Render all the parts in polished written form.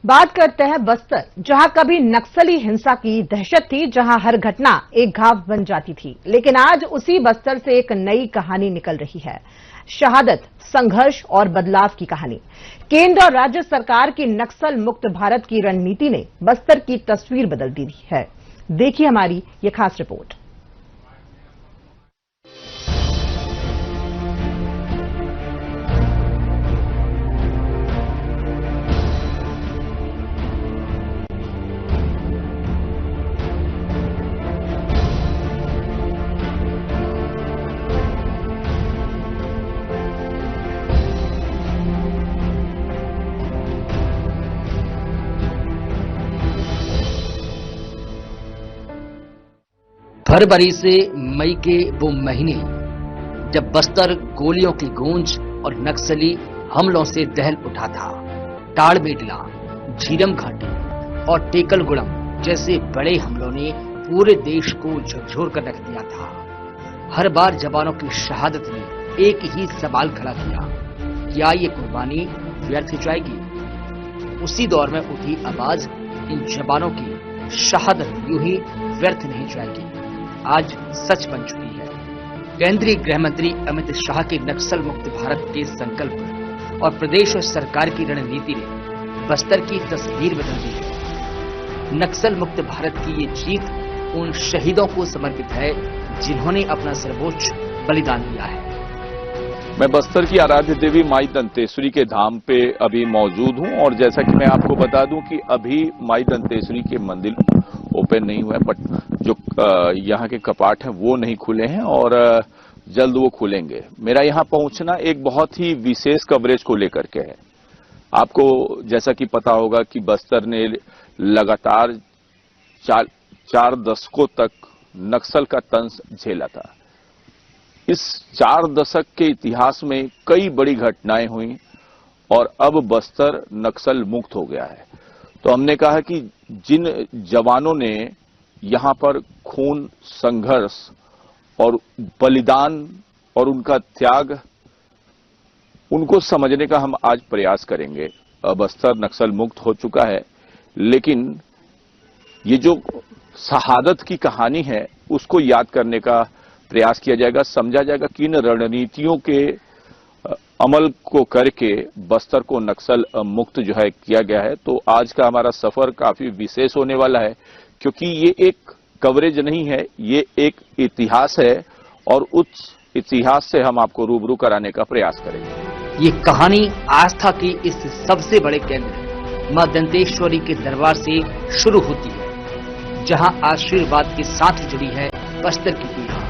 बात करते हैं बस्तर, जहां कभी नक्सली हिंसा की दहशत थी, जहां हर घटना एक घाव बन जाती थी। लेकिन आज उसी बस्तर से एक नई कहानी निकल रही है। शहादत, संघर्ष और बदलाव की कहानी। केंद्र और राज्य सरकार की नक्सल मुक्त भारत की रणनीति ने बस्तर की तस्वीर बदल दी है। देखिए हमारी ये खास रिपोर्ट। फरवरी से मई के वो महीने जब बस्तर गोलियों की गूंज और नक्सली हमलों से दहल उठा था। टाड़बेटला, झीरम घाटी और टेकलगुड़म जैसे बड़े हमलों ने पूरे देश को झकझोर कर रख दिया था। हर बार जवानों की शहादत ने एक ही सवाल खड़ा किया, क्या ये कुर्बानी व्यर्थ जाएगी? उसी दौर में उठी आवाज, इन जवानों की शहादत यूं ही व्यर्थ नहीं जाएगी। आज सच बन चुकी है। केंद्रीय गृह मंत्री अमित शाह के नक्सल मुक्त भारत के संकल्प और प्रदेश और सरकार की रणनीति ने बस्तर की तस्वीर बदल दी है। नक्सल मुक्त भारत की ये जीत उन शहीदों को समर्पित है जिन्होंने अपना सर्वोच्च बलिदान दिया है। मैं बस्तर की आराध्य देवी माई दंतेश्वरी के धाम पे अभी मौजूद हूं और जैसा कि मैं आपको बता दूं कि अभी माई दंतेश्वरी के मंदिर ओपन नहीं हुआ है, बट जो यहाँ के कपाट हैं वो नहीं खुले हैं और जल्द वो खुलेंगे। मेरा यहाँ पहुंचना एक बहुत ही विशेष कवरेज को लेकर के है। आपको जैसा कि पता होगा कि बस्तर ने लगातार चार दशकों तक नक्सल का तंज झेला था। इस 4 दशक के इतिहास में कई बड़ी घटनाएं हुई और अब बस्तर नक्सल मुक्त हो गया है। तो हमने कहा कि जिन जवानों ने यहां पर खून, संघर्ष और बलिदान और उनका त्याग, उनको समझने का हम आज प्रयास करेंगे। बस्तर नक्सल मुक्त हो चुका है, लेकिन ये जो शहादत की कहानी है उसको याद करने का प्रयास किया जाएगा, समझा जाएगा किन रणनीतियों के अमल को करके बस्तर को नक्सल मुक्त जो है किया गया है। तो आज का हमारा सफर काफी विशेष होने वाला है, क्योंकि ये एक कवरेज नहीं है, ये एक इतिहास है और उस इतिहास से हम आपको रूबरू कराने का प्रयास करेंगे। ये कहानी आस्था की इस सबसे बड़े केंद्र मां दंतेश्वरी के दरबार से शुरू होती है, जहां आशीर्वाद के साथ जुड़ी है बस्तर की पीढ़ा,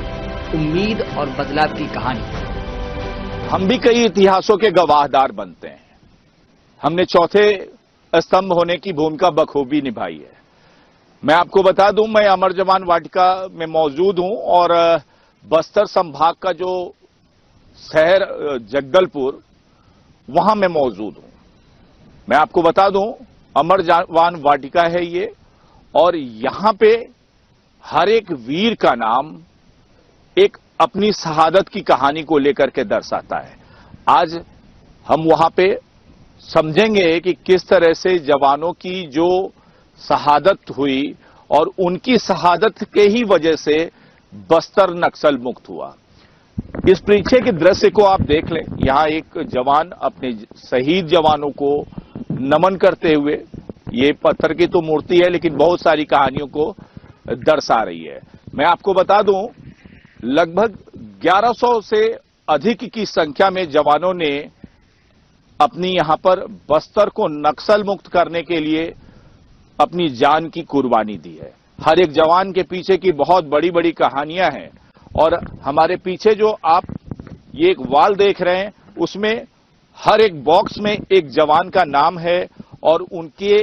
उम्मीद और बदलाव की कहानी। हम भी कई इतिहासों के गवाहदार बनते हैं। हमने चौथे स्तंभ होने की भूमिका बखूबी निभाई है। मैं आपको बता दूं, मैं अमर जवान वाटिका में मौजूद हूं और बस्तर संभाग का जो शहर जगदलपुर, वहां मैं मौजूद हूं। मैं आपको बता दूं, अमर जवान वाटिका है ये, और यहां पे हर एक वीर का नाम एक अपनी शहादत की कहानी को लेकर के दर्शाता है। आज हम वहां पे समझेंगे कि किस तरह से जवानों की जो शहादत हुई और उनकी शहादत के ही वजह से बस्तर नक्सल मुक्त हुआ। इस पीछे के दृश्य को आप देख लें। यहां एक जवान अपने शहीद जवानों को नमन करते हुए, ये पत्थर की तो मूर्ति है लेकिन बहुत सारी कहानियों को दर्शा रही है। मैं आपको बता दूं, लगभग 1100 से अधिक की संख्या में जवानों ने अपनी यहां पर बस्तर को नक्सल मुक्त करने के लिए अपनी जान की कुर्बानी दी है। हर एक जवान के पीछे की बहुत बड़ी बड़ी कहानियां हैं और हमारे पीछे जो आप ये एक वॉल देख रहे हैं, उसमें हर एक बॉक्स में एक जवान का नाम है और उनके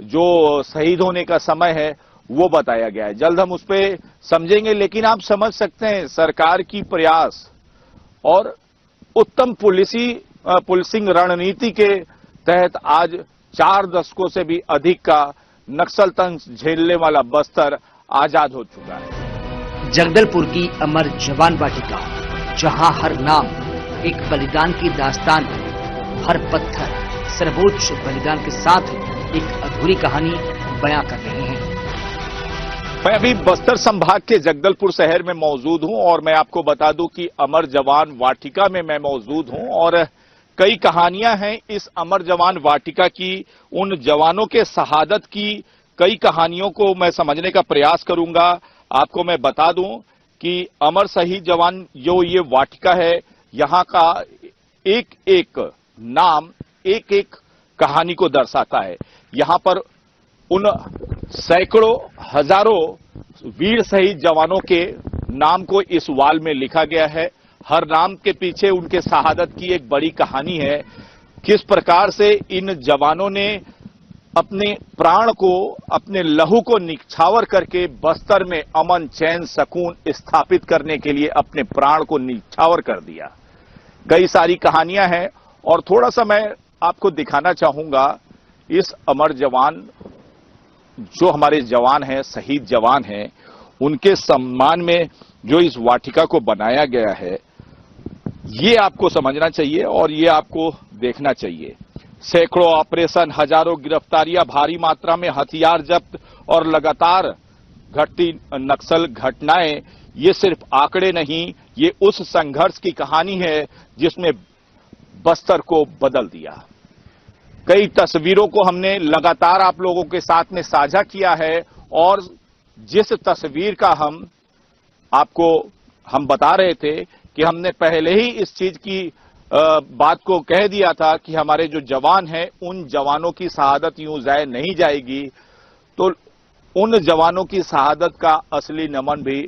जो शहीद होने का समय है वो बताया गया है। जल्द हम उस पर समझेंगे, लेकिन आप समझ सकते हैं सरकार की प्रयास और उत्तम पुलिसिंग रणनीति के तहत आज 4 दशकों से भी अधिक का नक्सल तंज झेलने वाला बस्तर आजाद हो चुका है। जगदलपुर की अमर जवान वाटिका, जहां हर नाम एक बलिदान की दास्तान है, हर पत्थर सर्वोच्च बलिदान के साथ एक अधूरी कहानी बयां कर रहे हैं। मैं अभी बस्तर संभाग के जगदलपुर शहर में मौजूद हूं और मैं आपको बता दूं कि अमर जवान वाटिका में मैं मौजूद हूं और कई कहानियां हैं इस अमर जवान वाटिका की। उन जवानों के शहादत की कई कहानियों को मैं समझने का प्रयास करूंगा। आपको मैं बता दूं कि अमर शहीद जवान जो ये वाटिका है, यहां का एक एक नाम एक एक कहानी को दर्शाता है। यहां पर उन सैकड़ों हजारों वीर शहीद जवानों के नाम को इस वाल में लिखा गया है। हर नाम के पीछे उनके शहादत की एक बड़ी कहानी है। किस प्रकार से इन जवानों ने अपने प्राण को, अपने लहू को निछावर करके बस्तर में अमन चैन सकून स्थापित करने के लिए अपने प्राण को निछावर कर दिया। कई सारी कहानियां हैं और थोड़ा सा मैं आपको दिखाना चाहूंगा इस अमर जवान, जो हमारे जवान हैं, शहीद जवान हैं, उनके सम्मान में जो इस वाटिका को बनाया गया है, ये आपको समझना चाहिए और ये आपको देखना चाहिए। सैकड़ों ऑपरेशन, हजारों गिरफ्तारियां, भारी मात्रा में हथियार जब्त और लगातार घटती नक्सल घटनाएं, ये सिर्फ आंकड़े नहीं, ये उस संघर्ष की कहानी है जिसने बस्तर को बदल दिया। कई तस्वीरों को हमने लगातार आप लोगों के साथ में साझा किया है और जिस तस्वीर का हम बता रहे थे कि हमने पहले ही इस चीज की बात को कह दिया था कि हमारे जो जवान हैं, उन जवानों की शहादत यूं जाए नहीं जाएगी। तो उन जवानों की शहादत का असली नमन भी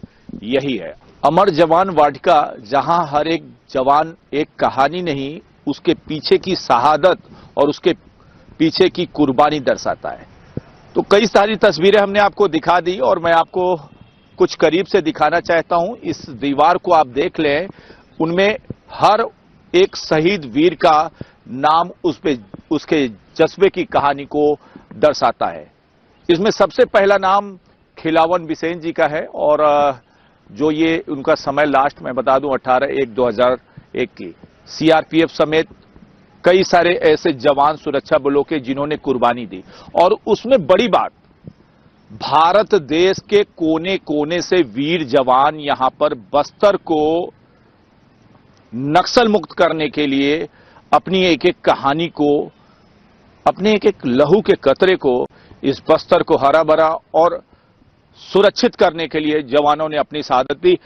यही है। अमर जवान वाटिका, जहां हर एक जवान एक कहानी नहीं, उसके पीछे की शहादत और उसके पीछे की कुर्बानी दर्शाता है। तो कई सारी तस्वीरें हमने आपको दिखा दी और मैं आपको कुछ करीब से दिखाना चाहता हूं। इस दीवार को आप देख लें, उनमें हर एक शहीद वीर का नाम उसके जज्बे की कहानी को दर्शाता है। इसमें सबसे पहला नाम खिलावन बिसेन जी का है और जो ये उनका समय लास्ट मैं बता दूं 18/1/2001 की। सीआरपीएफ समेत कई सारे ऐसे जवान सुरक्षा बलों के जिन्होंने कुर्बानी दी और उसमें बड़ी बात, भारत देश के कोने कोने से वीर जवान यहां पर बस्तर को नक्सल मुक्त करने के लिए अपनी एक एक कहानी को, अपने एक एक लहू के कतरे को, इस बस्तर को हरा भरा और सुरक्षित करने के लिए जवानों ने अपनी शहादत दी।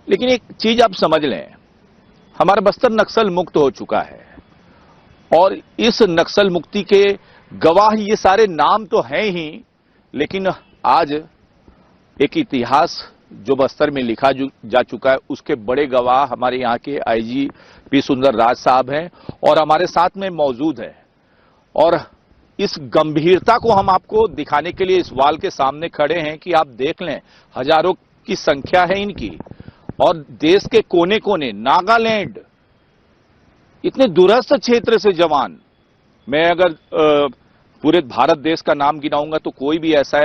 लेकिन एक चीज आप समझ लें, हमारा बस्तर नक्सल मुक्त हो चुका है और इस नक्सल मुक्ति के गवाह ये सारे नाम तो हैं ही, लेकिन आज एक इतिहास जो बस्तर में लिखा जा चुका है, उसके बड़े गवाह हमारे यहाँ के आईजी पी सुंदर राज साहब हैं और हमारे साथ में मौजूद है। और इस गंभीरता को हम आपको दिखाने के लिए इस वाल के सामने खड़े हैं कि आप देख लें, हजारों की संख्या है इनकी और देश के कोने कोने, नागालैंड, इतने दूरस्थ क्षेत्र से जवान, मैं अगर पूरे भारत देश का नाम गिनाऊंगा तो कोई भी ऐसा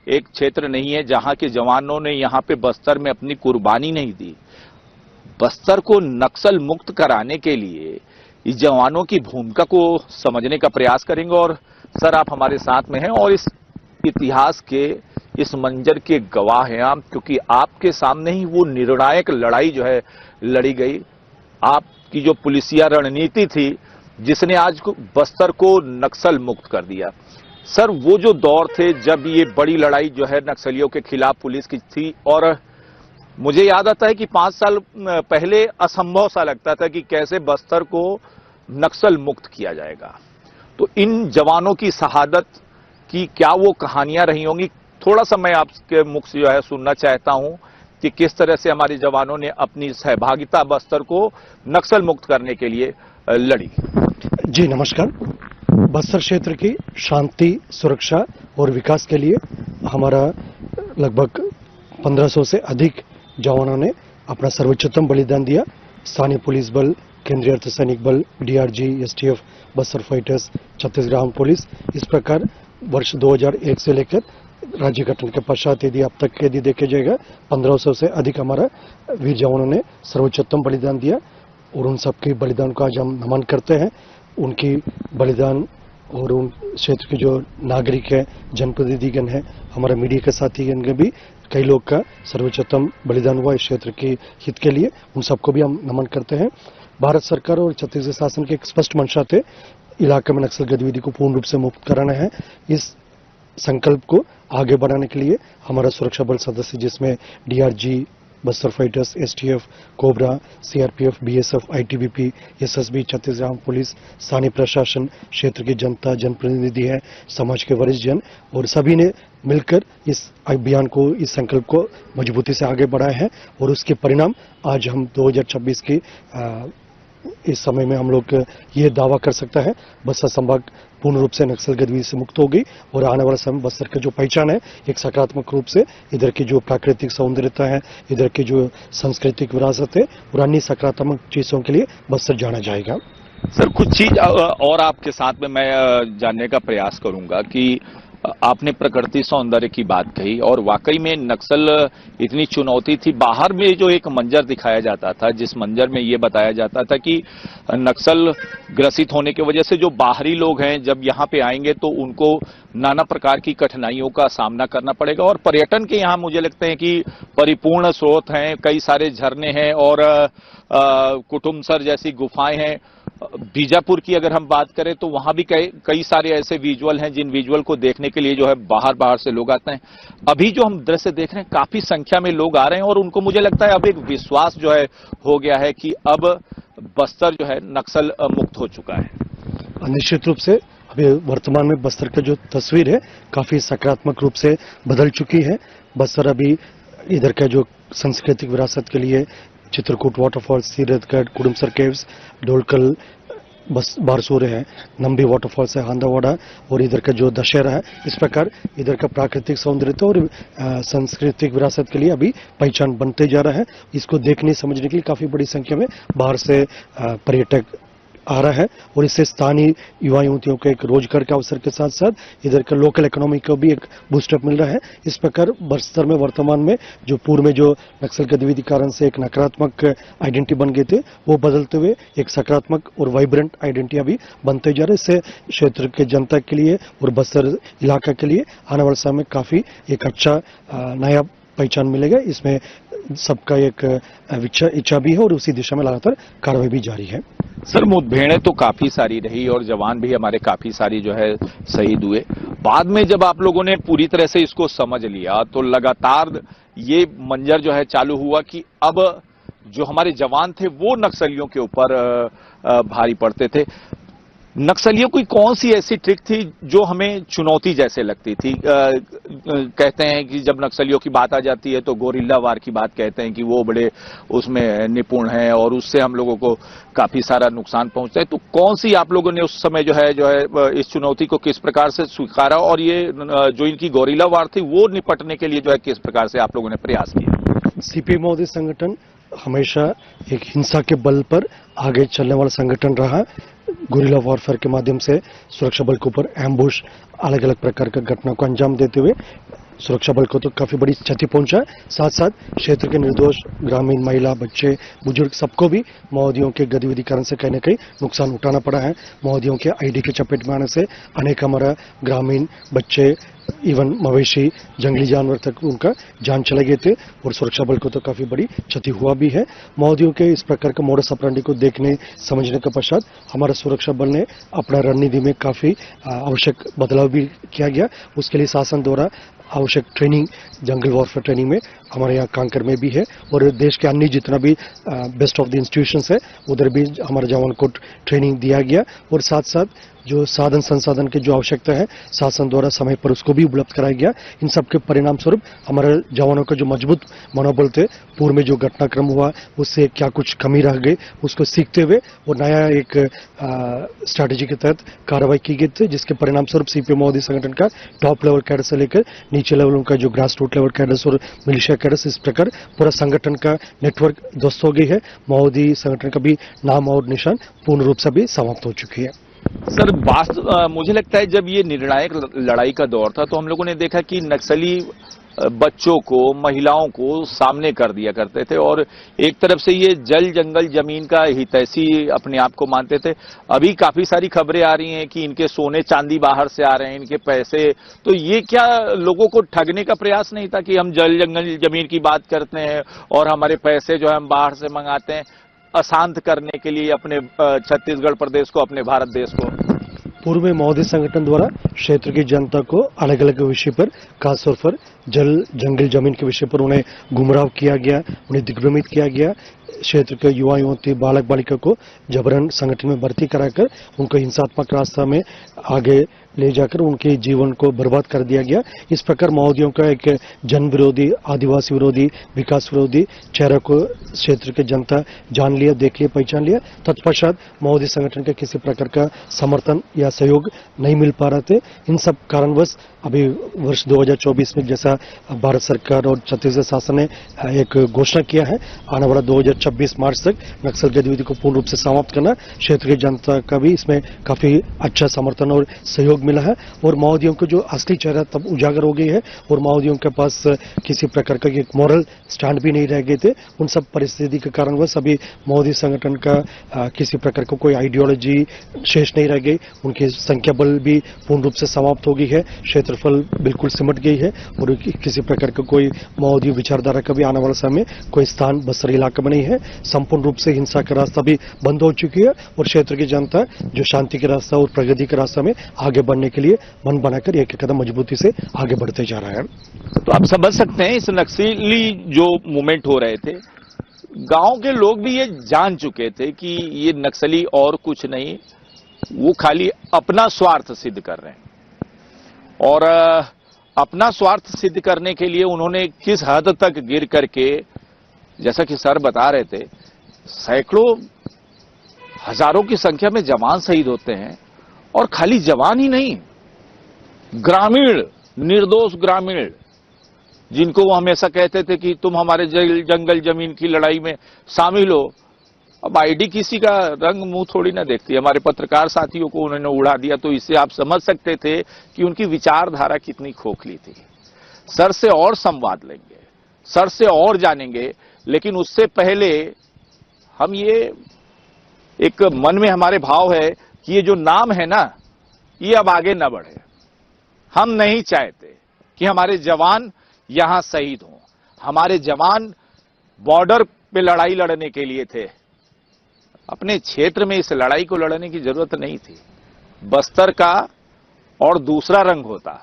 एक क्षेत्र नहीं है जहां के जवानों ने यहां पे बस्तर में अपनी कुर्बानी नहीं दी। बस्तर को नक्सल मुक्त कराने के लिए इस जवानों की भूमिका को समझने का प्रयास करेंगे और सर आप हमारे साथ में हैं और इस इतिहास के, इस मंजर के गवाह हैं आप, क्योंकि आपके सामने ही वो निर्णायक लड़ाई जो है लड़ी गई। आपकी जो पुलिसिया रणनीति थी जिसने आज बस्तर को नक्सल मुक्त कर दिया। सर वो जो दौर थे जब ये बड़ी लड़ाई जो है नक्सलियों के खिलाफ पुलिस की थी और मुझे याद आता है कि 5 साल पहले असंभव सा लगता था कि कैसे बस्तर को नक्सल मुक्त किया जाएगा। तो इन जवानों की शहादत की क्या वो कहानियां रही होंगी, थोड़ा सा मैं आपके मुख से जो है सुनना चाहता हूं कि किस तरह से हमारे जवानों ने अपनी सहभागिता बस्तर को नक्सल मुक्त करने के लिए लड़ी। जी नमस्कार। बस्तर क्षेत्र की शांति, सुरक्षा और विकास के लिए हमारा लगभग 1500 से अधिक जवानों ने अपना सर्वोच्चतम बलिदान दिया। स्थानीय पुलिस बल, केंद्रीय अर्धसैनिक बल, DRG, STF, Bastar fighters, Chhattisgarh arm police, इस प्रकार वर्ष 2001 से लेकर राज्य गठन के पश्चात यदि अब तक यदि देखे जाएगा 1500 से अधिक हमारा वीर जवानों ने सर्वोच्चतम बलिदान दिया और उन सबके बलिदान को आज हम नमन करते हैं। उनकी बलिदान और उन क्षेत्र के जो नागरिक है, जनप्रतिनिधिगण है, हमारा मीडिया के साथीगण के भी कई लोग का सर्वोच्चतम बलिदान हुआ इस क्षेत्र के हित के लिए, उन सबको भी हम नमन करते हैं। भारत सरकार और छत्तीसगढ़ शासन के एक स्पष्ट मंशा थे इलाके में नक्सल गतिविधि को पूर्ण रूप से मुक्त कराना है। इस संकल्प को आगे बढ़ाने के लिए हमारा सुरक्षा बल सदस्य जिसमें DRG, Bastar fighters, STF, cobra, CRPF, BSF, ITBP, SSB, Chhattisgarh police, स्थानीय प्रशासन, क्षेत्र की जनता, जनप्रतिनिधि है, समाज के वरिष्ठ जन और सभी ने मिलकर इस अभियान को, इस संकल्प को मजबूती से आगे बढ़ाए हैं और उसके परिणाम आज हम 2026 की इस समय में हम लोग ये दावा कर सकता है बस्तर संभाग पूर्ण रूप से नक्सल गतिविधि से मुक्त हो गई और आने वाला समय बस्तर का जो पहचान है एक सकारात्मक रूप से इधर की जो प्राकृतिक सौंदर्यता है, इधर की जो सांस्कृतिक विरासत है और अन्य सकारात्मक चीजों के लिए बस्तर जाना जाएगा। सर कुछ चीज और आपके साथ में मैं जानने का प्रयास करूंगा कि आपने प्रकृति सौंदर्य की बात कही और वाकई में नक्सल इतनी चुनौती थी। बाहर में जो एक मंजर दिखाया जाता था, जिस मंजर में ये बताया जाता था कि नक्सल ग्रसित होने की वजह से जो बाहरी लोग हैं जब यहाँ पे आएंगे तो उनको नाना प्रकार की कठिनाइयों का सामना करना पड़ेगा और पर्यटन के यहाँ मुझे लगता है कि परिपूर्ण स्रोत हैं, कई सारे झरने हैं और कुटुमसर जैसी गुफाएं हैं। बीजापुर की अगर हम बात करें तो वहां भी कई सारे ऐसे विजुअल हैं जिन विजुअल को देखने के लिए जो है बाहर से लोग आते हैं। अभी जो हम दृश्य देख रहे हैं काफी संख्या में लोग आ रहे हैं और उनको मुझे लगता है अब एक विश्वास जो है हो गया है कि अब बस्तर जो है नक्सल मुक्त हो चुका है। निश्चित रूप से अभी वर्तमान में बस्तर का जो तस्वीर है काफी सकारात्मक रूप से बदल चुकी है। बस्तर अभी इधर का जो सांस्कृतिक विरासत के लिए चित्रकूट वाटरफॉल, सीरतगढ़, कुडुमसर केव्स, डोलकल बारसूर है, नंबी वाटरफॉल्स है, हांदावाड़ा और इधर का जो दशहरा है, इस प्रकार इधर का प्राकृतिक सौंदर्य और सांस्कृतिक विरासत के लिए अभी पहचान बनते जा रहा है। इसको देखने समझने के लिए काफी बड़ी संख्या में बाहर से पर्यटक आ रहा है और इससे स्थानीय युवा युवतियों को एक रोजगार के अवसर के साथ साथ इधर का लोकल इकोनॉमी को भी एक बूस्टअप मिल रहा है। इस प्रकार बस्तर में वर्तमान में जो पूर्व में जो नक्सल गतिविधि कारण से एक नकारात्मक आइडेंटिटी बन गए थे वो बदलते हुए एक सकारात्मक और वाइब्रेंट आइडेंटिटी अभी बनते जा रहे हैं। इससे क्षेत्र के जनता के लिए और बस्तर इलाका के लिए आने वाले समय में काफी एक अच्छा नया पहचान मिलेगा। इसमें सबका एक इच्छा भी है और उसी दिशा में लगातार कार्रवाई भी जारी है। सर मुठभेड़ें तो काफी सारी रही और जवान भी हमारे काफी सारी जो है शहीद हुए। बाद में जब आप लोगों ने पूरी तरह से इसको समझ लिया तो लगातार ये मंजर जो है चालू हुआ कि अब जो हमारे जवान थे वो नक्सलियों के ऊपर भारी पड़ते थे। नक्सलियों की कौन सी ऐसी ट्रिक थी जो हमें चुनौती जैसे लगती थी? कहते हैं कि जब नक्सलियों की बात आ जाती है तो गोरिल्ला वार की बात कहते हैं कि वो बड़े उसमें निपुण हैं और उससे हम लोगों को काफी सारा नुकसान पहुंचता है। तो कौन सी आप लोगों ने उस समय जो है इस चुनौती को किस प्रकार से स्वीकारा और ये जो इनकी गोरिल्ला वार थी वो निपटने के लिए जो है किस प्रकार से आप लोगों ने प्रयास किया? सीपीएम मोदी संगठन हमेशा एक हिंसा के बल पर आगे चलने वाला संगठन रहा। गुरिल्ला वॉरफेयर के माध्यम से सुरक्षा बल के ऊपर एम्बुश अलग अलग प्रकार का घटना को अंजाम देते हुए सुरक्षा बल को तो काफी बड़ी क्षति पहुंचा, साथ साथ क्षेत्र के निर्दोष ग्रामीण महिला, बच्चे, बुजुर्ग सबको भी माओवादियों के गतिविधि कारण से कहीं न कहीं नुकसान उठाना पड़ा है। माओवादियों के आईडी के चपेट में आने से अनेक हमारा ग्रामीण, बच्चे, इवन मवेशी, जंगली जानवर तक उनका जान चले गए थे और सुरक्षा बल को तो काफी बड़ी क्षति हुआ भी है। माओवादियों के इस प्रकार का मोडस ऑपरेंडी को देखने समझने के पश्चात हमारा सुरक्षा बल ने अपना रणनीति में काफी आवश्यक बदलाव भी किया गया। उसके लिए शासन द्वारा आवश्यक ट्रेनिंग, जंगल वॉरफेयर ट्रेनिंग में हमारे यहाँ कांकर में भी है और देश के अन्य जितना भी बेस्ट ऑफ द इंस्टीट्यूशंस है उधर भी हमारे जवान को ट्रेनिंग दिया गया और साथ साथ जो साधन संसाधन की जो आवश्यकता है शासन द्वारा समय पर उसको भी उपलब्ध कराया गया। इन सब के परिणाम स्वरूप हमारे जवानों का जो मजबूत मनोबल थे, पूर्व में जो घटनाक्रम हुआ उससे क्या कुछ कमी रह गई उसको सीखते हुए और नया एक स्ट्रैटेजी के तहत कार्रवाई की गई थी, जिसके परिणाम स्वरूप सीपीएम मोदी संगठन का टॉप लेवल कैडर से लेकर नीचे लेवल उनका जो ग्रास रूट लेवल कैडर्स और मिलिशिया कैडर्स, इस प्रकार पूरा संगठन का नेटवर्क ध्वस्त हो गई है। माओवादी संगठन का भी नाम और निशान पूर्ण रूप से भी समाप्त हो चुकी है। सर मुझे लगता है जब ये निर्णायक लड़ाई का दौर था तो हम लोगों ने देखा कि नक्सली बच्चों को, महिलाओं को सामने कर दिया करते थे और एक तरफ से ये जल जंगल जमीन का हितैषी अपने आप को मानते थे। अभी काफी सारी खबरें आ रही हैं कि इनके सोने चांदी बाहर से आ रहे हैं, इनके पैसे, तो ये क्या लोगों को ठगने का प्रयास नहीं था कि हम जल जंगल जमीन की बात करते हैं और हमारे पैसे जो है हम बाहर से मंगाते हैं अशांत करने के लिए अपने छत्तीसगढ़ प्रदेश को, अपने भारत देश को। पूर्व में माओवादी संगठन द्वारा क्षेत्र की जनता को अलग अलग विषय पर, खासतौर पर जल जंगल जमीन के विषय पर उन्हें गुमराह किया गया, उन्हें दिग्भ्रमित किया गया। क्षेत्र के युवा युवती, बालक बालिका को जबरन संगठन में भर्ती कराकर उनको हिंसात्मक रास्ता में आगे ले जाकर उनके जीवन को बर्बाद कर दिया गया। इस प्रकार माओवादियों का एक जन विरोधी, आदिवासी विरोधी, विकास विरोधी चेहरा को क्षेत्र की जनता जान लिया, देख लिया, पहचान लिया। तत्पश्चात माओवादी संगठन का किसी प्रकार का समर्थन या सहयोग नहीं मिल पा रहे थे। इन सब कारणवश अभी वर्ष 2024 में जैसा भारत सरकार और छत्तीसगढ़ शासन ने एक घोषणा किया है, आने वाला 2026 मार्च तक नक्सल गतिविधि को पूर्ण रूप से समाप्त करना, क्षेत्र की जनता का भी इसमें काफी अच्छा समर्थन और सहयोग मिला है और माओवादियों को जो असली चेहरा तब उजागर हो गई है और माओवादियों के पास किसी प्रकार का एक मॉरल स्टैंड भी नहीं रह गए थे। उन सब परिस्थिति के कारणवश अभी माओवादी संगठन का किसी प्रकार का कोई आइडियोलॉजी शेष नहीं रह गई, उनकी संख्या बल भी पूर्ण रूप से समाप्त हो गई है, क्षेत्रफल बिल्कुल सिमट गई है और किसी प्रकार का कोई माओवादी विचारधारा का भी आने वाला समय कोई स्थान बस्तर इलाके में नहीं है। संपूर्ण रूप से हिंसा का रास्ता भी बंद हो चुकी है और क्षेत्र की जनता जो शांति के रास्ता और प्रगति के रास्ता में आगे बढ़ने के लिए मन बनाकर एक कदम मजबूती से आगे बढ़ते जा रहा है। तो आप समझ सकते हैं इस नक्सली जो मूवमेंट हो रहे थे, गांव के लोग भी ये जान चुके थे कि ये नक्सली और कुछ नहीं, वो खाली अपना स्वार्थ सिद्ध कर रहे हैं और अपना स्वार्थ सिद्ध करने के लिए उन्होंने किस हद तक गिर करके, जैसा कि सर बता रहे थे, सैकड़ों हजारों की संख्या में जवान शहीद होते हैं और खाली जवान ही नहीं, ग्रामीण, निर्दोष ग्रामीण, जिनको वो हमेशा कहते थे कि तुम हमारे जंगल जमीन की लड़ाई में शामिल हो। अब आईडी किसी का रंग मुंह थोड़ी ना देखती, हमारे पत्रकार साथियों को उन्होंने उड़ा दिया, तो इससे आप समझ सकते थे कि उनकी विचारधारा कितनी खोखली थी। सर से और संवाद लेंगे, सर से और जानेंगे, लेकिन उससे पहले हम ये एक मन में हमारे भाव है कि ये जो नाम है ना, ये अब आगे न बढ़े। हम नहीं चाहते कि हमारे जवान यहां शहीद हों। हमारे जवान बॉर्डर पे लड़ाई लड़ने के लिए थे, अपने क्षेत्र में इस लड़ाई को लड़ने की जरूरत नहीं थी। बस्तर का और दूसरा रंग होता,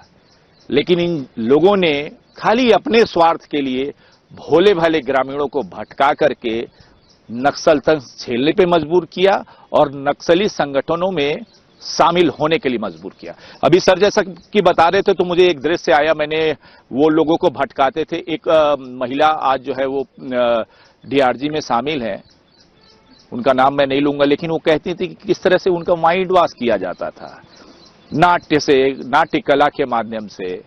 लेकिन इन लोगों ने खाली अपने स्वार्थ के लिए भोले भाले ग्रामीणों को भटका करके नक्सल तक झेलने पे मजबूर किया और नक्सली संगठनों में शामिल होने के लिए मजबूर किया। अभी सर जैसा कि बता रहे थे तो मुझे एक दृश्य आया, मैंने वो लोगों को भटकाते थे, एक महिला आज जो है वो डीआरजी में शामिल है, उनका नाम मैं नहीं लूंगा, लेकिन वो कहती थी कि किस तरह से उनका माइंड वॉश किया जाता था नाट्य से, नाट्य कला के माध्यम से।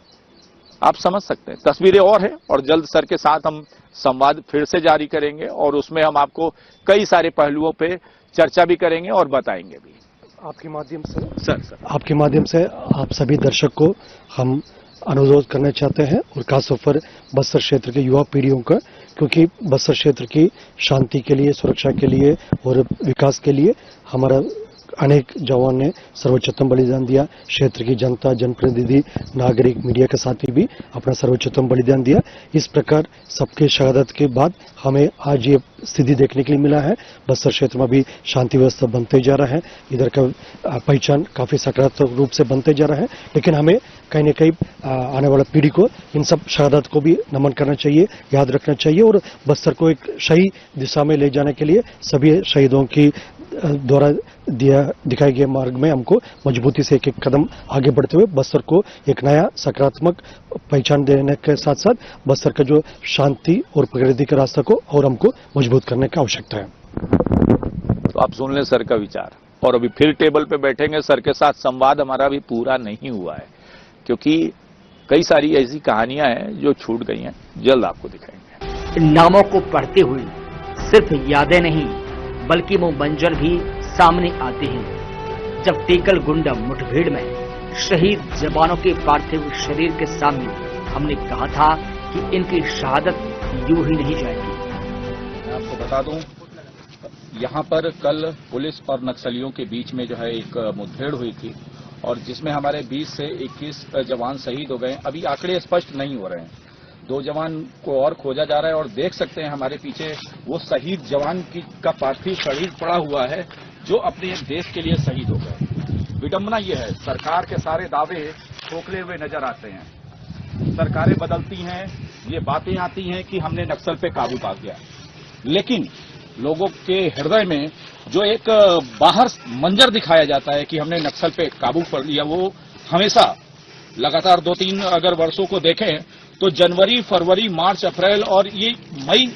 आप समझ सकते हैं, तस्वीरें और हैं और जल्द सर के साथ हम संवाद फिर से जारी करेंगे और उसमें हम आपको कई सारे पहलुओं पे चर्चा भी करेंगे और बताएंगे भी। आपके माध्यम से सर आपके माध्यम से आप सभी दर्शक को हम अनुरोध करना चाहते हैं और खासतौर पर बस्तर क्षेत्र के युवा पीढ़ियों का, क्योंकि बस्तर क्षेत्र की शांति के लिए, सुरक्षा के लिए और विकास के लिए हमारा अनेक जवान ने सर्वोच्चतम बलिदान दिया। क्षेत्र की जनता, जनप्रतिनिधि, नागरिक, मीडिया के साथी भी अपना सर्वोच्चतम बलिदान दिया। इस प्रकार सबके शहादत के बाद हमें आज ये स्थिति देखने के लिए मिला है। बस्तर क्षेत्र में भी शांति व्यवस्था बनते जा रहा है, इधर का पहचान काफी सकारात्मक रूप से बनते जा रहा है, लेकिन हमें कहीं न कहीं आने वाला पीढ़ी को इन सब शहादत को भी नमन करना चाहिए, याद रखना चाहिए और बस्तर को एक सही दिशा में ले जाने के लिए सभी शहीदों की द्वारा दिखाए गए मार्ग में हमको मजबूती से एक एक कदम आगे बढ़ते हुए बस्तर को एक नया सकारात्मक पहचान देने के साथ साथ बस्तर का जो शांति और प्रगति के रास्ते को और हमको मजबूत करने की आवश्यकता है। तो आप सुन लें सर का विचार, और अभी फिर टेबल पे बैठेंगे। सर के साथ संवाद हमारा भी पूरा नहीं हुआ है, क्योंकि कई सारी ऐसी कहानियां हैं जो छूट गई हैं, जल्द आपको दिखाएंगे। इन नामों को पढ़ते हुए सिर्फ यादें नहीं बल्कि वो मंजर भी सामने आते हैं जब टेकल गुंडा मुठभेड़ में शहीद जवानों के पार्थिव शरीर के सामने हमने कहा था कि इनकी शहादत यूं ही नहीं जाएगी। मैं आपको बता दूं, यहाँ पर कल पुलिस और नक्सलियों के बीच में जो है एक मुठभेड़ हुई थी और जिसमें हमारे 20 से 21 जवान शहीद हो गए। अभी आंकड़े स्पष्ट नहीं हो रहे हैं, 2 जवान को और खोजा जा रहा है और देख सकते हैं हमारे पीछे वो शहीद जवान का पार्थिव शरीर पड़ा हुआ है जो अपने देश के लिए शहीद हो गए। विडंबना ये है, सरकार के सारे दावे खोखले हुए नजर आते हैं। सरकारें बदलती हैं, ये बातें आती हैं कि हमने नक्सल पे काबू पा लिया, लेकिन लोगों के हृदय में जो एक बाहर मंजर दिखाया जाता है कि हमने नक्सल पे काबू कर लिया, वो हमेशा लगातार 2-3 अगर वर्षों को देखें तो जनवरी, फरवरी, मार्च, अप्रैल और ये मई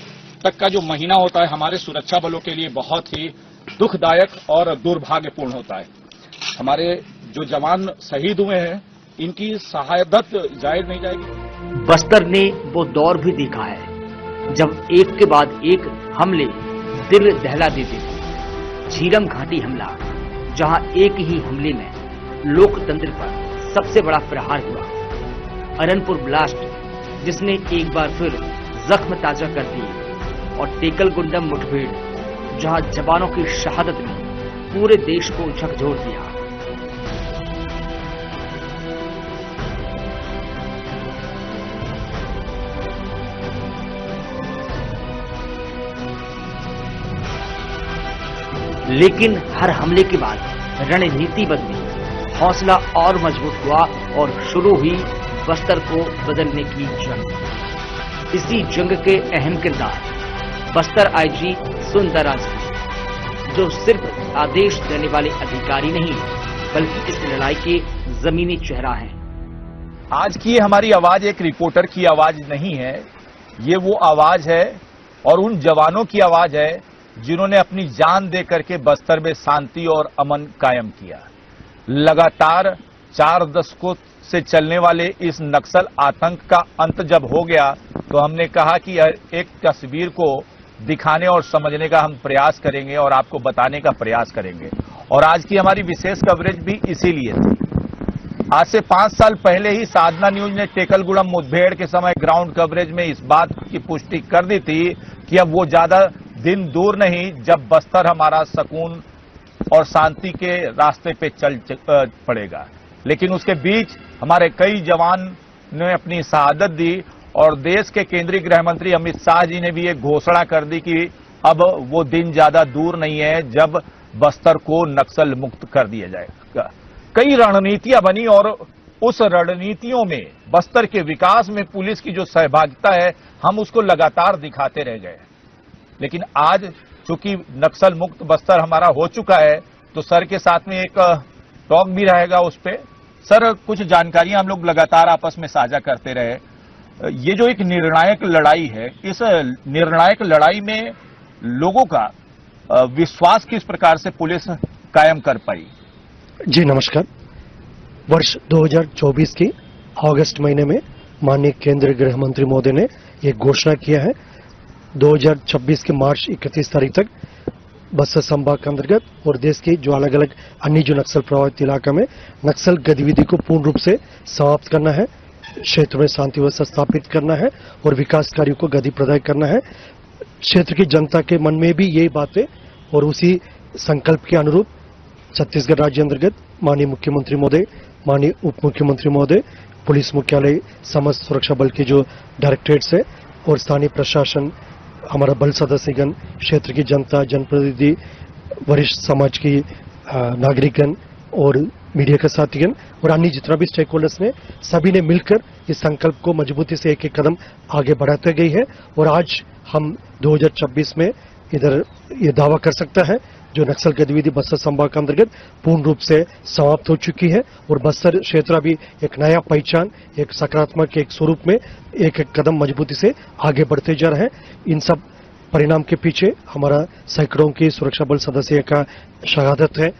तक का जो महीना होता है हमारे सुरक्षा बलों के लिए बहुत ही दुखदायक और दुर्भाग्यपूर्ण होता है। हमारे जो जवान शहीद हुए हैं इनकी शहादत जाहिर नहीं जाएगी। बस्तर ने वो दौर भी देखा है जब एक के बाद एक हमले दिल दहला देते थे। झीरम घाटी हमला, जहां एक ही हमले में लोकतंत्र पर सबसे बड़ा प्रहार हुआ। अनंतपुर ब्लास्ट, जिसने एक बार फिर जख्म ताजा कर दिए। और टेकलगुंडम मुठभेड़, जहां जवानों की शहादत ने पूरे देश को झकझोर दिया। लेकिन हर हमले के बाद रणनीति बदली, हौसला और मजबूत हुआ और शुरू हुई बस्तर को बदलने की जंग। इसी जंग के अहम किरदार बस्तर आईजी सुंदरराज, जो सिर्फ आदेश देने वाले अधिकारी नहीं बल्कि इस लड़ाई के जमीनी चेहरा हैं। आज की हमारी आवाज एक रिपोर्टर की आवाज नहीं है, ये वो आवाज है और उन जवानों की आवाज है जिन्होंने अपनी जान दे करके बस्तर में शांति और अमन कायम किया। लगातार 4 दशकों से चलने वाले इस नक्सल आतंक का अंत जब हो गया तो हमने कहा कि एक तस्वीर को दिखाने और समझने का हम प्रयास करेंगे और आपको बताने का प्रयास करेंगे। और आज की हमारी विशेष कवरेज भी इसीलिए थी। आज से 5 साल पहले ही साधना न्यूज ने टेकलगुंडम मुठभेड़ के समय ग्राउंड कवरेज में इस बात की पुष्टि कर दी थी कि अब वो ज्यादा दिन दूर नहीं जब बस्तर हमारा सुकून और शांति के रास्ते पे चल पड़ेगा। लेकिन उसके बीच हमारे कई जवान ने अपनी शहादत दी और देश के केंद्रीय गृह मंत्री अमित शाह जी ने भी एक घोषणा कर दी कि अब वो दिन ज्यादा दूर नहीं है जब बस्तर को नक्सल मुक्त कर दिया जाएगा। कई रणनीतियां बनी और उस रणनीतियों में बस्तर के विकास में पुलिस की जो सहभागिता है हम उसको लगातार दिखाते रह गए। लेकिन आज चूंकि नक्सल मुक्त बस्तर हमारा हो चुका है तो सर के साथ में एक टॉक भी रहेगा उस पे। सर, कुछ जानकारियां हम लोग लगातार आपस में साझा करते रहे। ये जो एक निर्णायक लड़ाई है, इस निर्णायक लड़ाई में लोगों का विश्वास किस प्रकार से पुलिस कायम कर पाई? जी नमस्कार। वर्ष 2024 की अगस्त महीने में माननीय केंद्रीय गृह मंत्री महोदय ने एक घोषणा किया है 2026 के मार्च 31 तारीख तक बस्तर संभाग के अंतर्गत और देश के जो अलग अलग अन्य जो नक्सल प्रभावित इलाका में नक्सल गतिविधि को पूर्ण रूप से समाप्त करना है, क्षेत्र में शांति व्यवस्था स्थापित करना है और विकास कार्यों को गति प्रदान करना है। क्षेत्र की जनता के मन में भी यही बातें और उसी संकल्प के अनुरूप छत्तीसगढ़ राज्य अंतर्गत माननीय मुख्यमंत्री महोदय, माननीय उप मुख्यमंत्री महोदय, पुलिस मुख्यालय, समस्त सुरक्षा बल के जो डायरेक्टरेट्स है और स्थानीय प्रशासन, हमारा बल सदस्यगण, क्षेत्र की जनता, जनप्रतिनिधि, वरिष्ठ समाज की नागरिकगण और मीडिया के साथीगण और अन्य जितना भी स्टेक होल्डर्स ने सभी ने मिलकर इस संकल्प को मजबूती से एक एक कदम आगे बढ़ाते गई है। और आज हम 2026 में इधर ये दावा कर सकता है जो नक्सल गतिविधि बस्तर संभाग के अंतर्गत पूर्ण रूप से समाप्त हो चुकी है और बस्तर क्षेत्र अभी एक नया पहचान, एक सकारात्मक एक स्वरूप में एक एक कदम मजबूती से आगे बढ़ते जा रहे हैं। इन सब परिणाम के पीछे हमारा सैकड़ों की सुरक्षा बल सदस्य का शहादत है,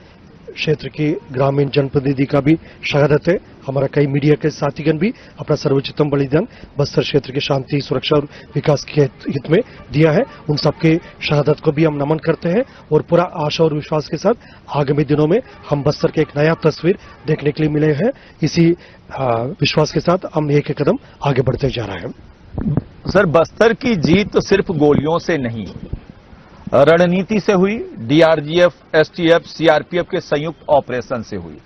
क्षेत्र की ग्रामीण जनप्रतिनिधि का भी शहादत है। हमारा कई मीडिया के साथीगण भी अपना सर्वोच्चतम बलिदान बस्तर क्षेत्र के शांति, सुरक्षा और विकास के हित में दिया है। उन सबके शहादत को भी हम नमन करते हैं और पूरा आशा और विश्वास के साथ आगामी दिनों में हम बस्तर के एक नया तस्वीर देखने के लिए मिले हैं। इसी विश्वास के साथ हम एक एक कदम आगे बढ़ते जा रहे हैं। सर, बस्तर की जीत सिर्फ गोलियों से नहीं, रणनीति से हुई, डीआरजीएफ, एसटीएफ, सीआरपीएफ के संयुक्त ऑपरेशन से हुई।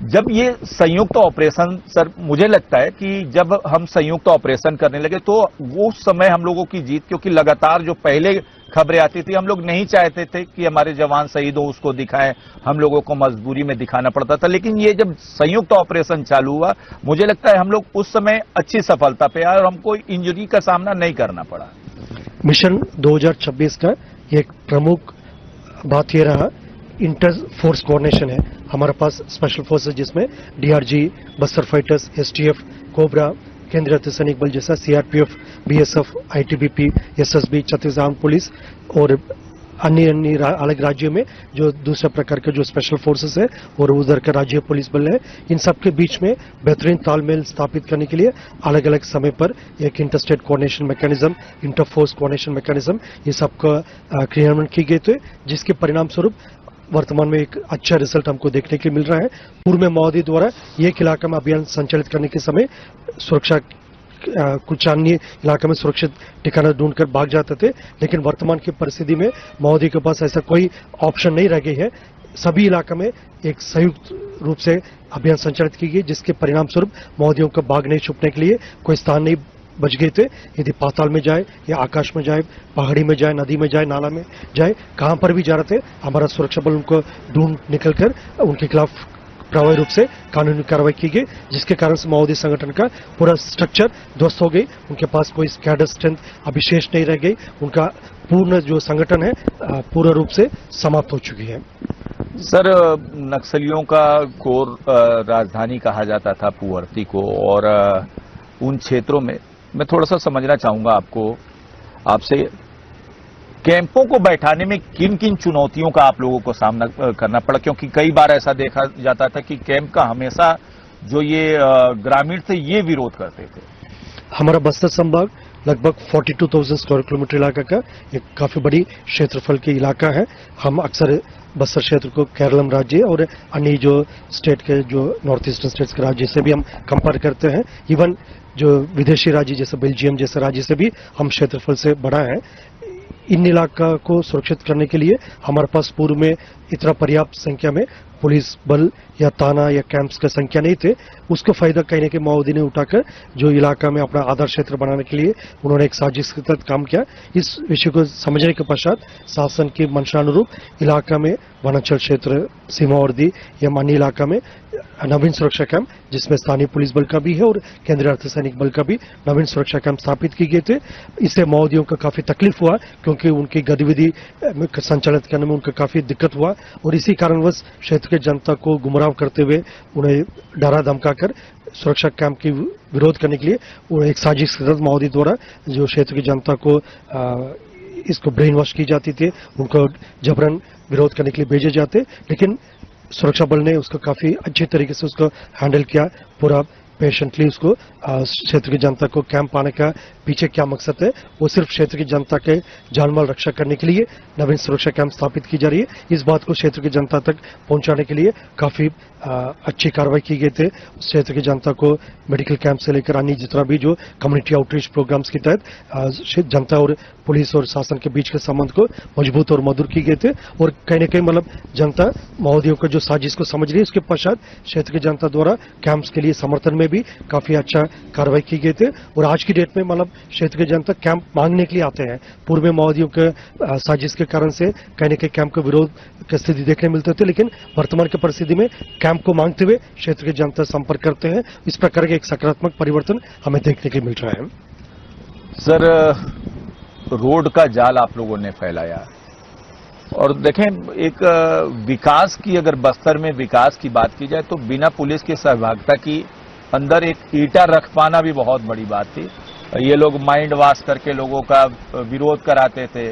जब ये संयुक्त ऑपरेशन, सर मुझे लगता है कि जब हम संयुक्त ऑपरेशन करने लगे तो वो समय हम लोगों की जीत, क्योंकि लगातार जो पहले खबरें आती थी, हम लोग नहीं चाहते थे कि हमारे जवान शहीद हो, उसको दिखाएं, हम लोगों को मजबूरी में दिखाना पड़ता था। लेकिन ये जब संयुक्त ऑपरेशन चालू हुआ, मुझे लगता है हम लोग उस समय अच्छी सफलता पे आए और हमको इंजरी का सामना नहीं करना पड़ा। मिशन 2026 का एक प्रमुख बात यह रहा, इंटर फोर्स कोऑर्डिनेशन है। हमारे पास स्पेशल फोर्सेस जिसमें DRG, Bastar fighters, STF, cobra, केंद्रीय अर्धसैनिक बल जैसा CRPF, BSF, ITBP, SSB, Chhattisgarh police और अन्य अलग राज्यों में जो दूसरे प्रकार के जो स्पेशल फोर्सेस है और उधर का राज्य पुलिस बल है, इन सब के बीच में बेहतरीन तालमेल स्थापित करने के लिए अलग अलग समय पर एक interstate coordination mechanism, inter force coordination mechanism, ये सब का क्रियान्वयन किए गए थे, जिसके परिणाम स्वरूप वर्तमान में एक अच्छा रिजल्ट हमको देखने के लिए मिल रहा है। पूर्व में माओवादी द्वारा एक इलाका में अभियान संचालित करने के समय सुरक्षा कुछ अन्य इलाके में सुरक्षित ठिकाना ढूंढकर भाग जाते थे, लेकिन वर्तमान की परिस्थिति में माओवादी के पास ऐसा कोई ऑप्शन नहीं रह गई है। सभी इलाके में एक संयुक्त रूप से अभियान संचालित की गई, जिसके परिणाम स्वरूप माओवादियों को भागने छुपने के लिए कोई स्थान नहीं बच गए थे। यदि पाताल में जाए या आकाश में जाए, पहाड़ी में जाए, नदी में जाए, नाला में जाए, कहां पर भी जा रहे थे, हमारा सुरक्षा बल उनको ढूंढ निकलकर उनके खिलाफ प्रभावी रूप से कानूनी कार्रवाई की गई, जिसके कारण से माओवादी संगठन का पूरा स्ट्रक्चर ध्वस्त हो गई। उनके पास कोई कैडर स्ट्रेंथ अभी शेष नहीं रह गई। उनका पूर्ण जो संगठन है पूर्ण रूप से समाप्त हो चुकी है। सर, नक्सलियों का कोर राजधानी कहा जाता था पुअर्ती को, और उन क्षेत्रों में मैं थोड़ा सा समझना चाहूंगा आपसे कैंपों को बैठाने में किन किन चुनौतियों का आप लोगों को सामना करना पड़ा, क्योंकि कई बार ऐसा देखा जाता था कि कैंप का हमेशा जो ये ग्रामीण थे ये विरोध करते थे। हमारा बस्तर संभाग लगभग 42,000 स्क्वायर किलोमीटर इलाका का एक काफी बड़ी क्षेत्रफल की इलाका है। हम अक्सर बस्तर क्षेत्र को केरलम राज्य और अन्य जो स्टेट के जो नॉर्थ ईस्टर्न स्टेट्स के राज्य से भी हम कंपेयर करते हैं। इवन जो विदेशी राज्य जैसे बेल्जियम जैसे राज्य से भी हम क्षेत्रफल से बड़ा है। इन इलाका को सुरक्षित करने के लिए हमारे पास पूर्व में इतना पर्याप्त संख्या में पुलिस बल या थाना या कैंप्स का संख्या नहीं थे। उसको फायदा कहीं ना कहीं माओवादी ने उठाकर जो इलाका में अपना आधार क्षेत्र बनाने के लिए उन्होंने एक साजिश के तहत काम किया। इस विषय को समझने के पश्चात शासन की मंशानुरूप इलाका में वनांचल क्षेत्र, सीमावर्दी या अन्य इलाका में नवीन सुरक्षा कैंप, जिसमें स्थानीय पुलिस बल का भी है और केंद्रीय अर्धसैनिक बल का भी नवीन सुरक्षा कैंप स्थापित किए गए थे। इससे माओवादियों को काफी तकलीफ हुआ, क्योंकि उनकी गतिविधि संचालित करने में उनको काफी दिक्कत हुआ और इसी कारणवश क्षेत्र के जनता को गुमराह करते हुए उन्हें डरा धमकाकर सुरक्षा कैंप की विरोध करने के लिए उन्हें एक साजिश के तहत माओवादी द्वारा जो क्षेत्र की जनता को इसको ब्रेन वॉश की जाती थी, उनको जबरन विरोध करने के लिए भेजे जाते। लेकिन सुरक्षा बल ने उसको काफी अच्छे तरीके से उसको हैंडल किया, पूरा पेशेंटली उसको क्षेत्र की जनता को कैंप आने का पीछे क्या मकसद है, वो सिर्फ क्षेत्र की जनता के जानमाल रक्षा करने के लिए नवीन सुरक्षा कैंप स्थापित की जा रही है। इस बात को क्षेत्र की जनता तक पहुंचाने के लिए काफी अच्छी कार्रवाई की गई थे। क्षेत्र की जनता को मेडिकल कैंप से लेकर अन्य जितना भी जो कम्युनिटी आउटरीच प्रोग्राम्स के तहत जनता और पुलिस और शासन के बीच के संबंध को मजबूत और मधुर किए गए थे। और कहीं न कहीं मतलब जनता माओवादियों का जो साजिश को समझ रही है, उसके पश्चात क्षेत्र की जनता द्वारा कैंप्स के लिए समर्थन में भी काफी अच्छा कार्रवाई की गई थे। और आज की डेट में मतलब क्षेत्र की जनता कैंप मांगने के लिए आते हैं। पूर्व में माओवादियों के साजिश के कारण से कहीं न कहीं कैंप का विरोध की स्थिति देखने मिलते थे, लेकिन वर्तमान की परिस्थिति में कैंप को मांगते हुए क्षेत्र की जनता संपर्क करते हैं। इस प्रकार के एक सकारात्मक परिवर्तन हमें देखने के मिल रहा है। सर, रोड का जाल आप लोगों ने फैलाया और देखें, एक विकास की, अगर बस्तर में विकास की बात की जाए तो बिना पुलिस की सहभागिता की अंदर एक ईंटा रख पाना भी बहुत बड़ी बात थी। ये लोग माइंड वॉश करके लोगों का विरोध कराते थे,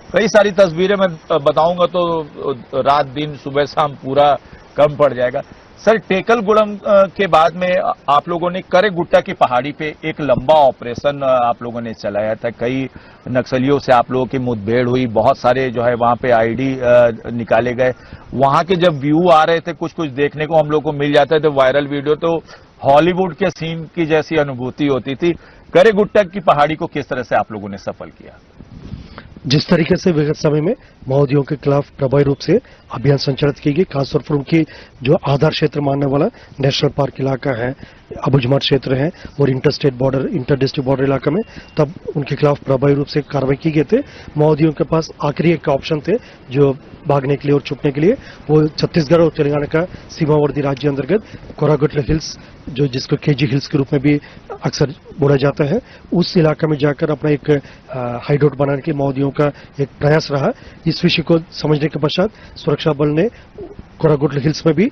कई सारी तस्वीरें मैं बताऊंगा तो रात दिन सुबह शाम पूरा कम पड़ जाएगा। सर, टेकलगुड़म के बाद में आप लोगों ने करेगुट्टा की पहाड़ी पे एक लंबा ऑपरेशन आप लोगों ने चलाया था। कई नक्सलियों से आप लोगों की मुठभेड़ हुई, बहुत सारे जो है वहां पे आईडी निकाले गए। वहां के जब व्यू आ रहे थे, कुछ कुछ देखने को हम लोग को मिल जाते थे वायरल वीडियो, तो हॉलीवुड के सीन की जैसी अनुभूति होती थी। करेगुट्टा की पहाड़ी को किस तरह से आप लोगों ने सफल किया? जिस तरीके से विगत समय में माओवादियों के खिलाफ प्रभावी रूप से अभियान संचालित की गई, खासतौर पर उनकी जो आधार क्षेत्र मानने वाला नेशनल पार्क इलाका है, अबुझमाड़ क्षेत्र है और interstate border, inter district border इलाका में, तब उनके खिलाफ प्रभावी रूप से कार्रवाई की गई थे। माओवादियों के पास आखिरी एक ऑप्शन थे जो भागने के लिए और छुपने के लिए, वो छत्तीसगढ़ और तेलंगाना का सीमावर्ती राज्य अंतर्गत कोरागुट हिल्स, जो जिसको केजी हिल्स के रूप में भी अक्सर बोला जाता है, उस इलाके में जाकर अपना एक हाइडआउट बनाने के माओवादियों का एक प्रयास रहा। इस विषय को समझने के पश्चात सुरक्षा बल ने कोरागुट हिल्स में भी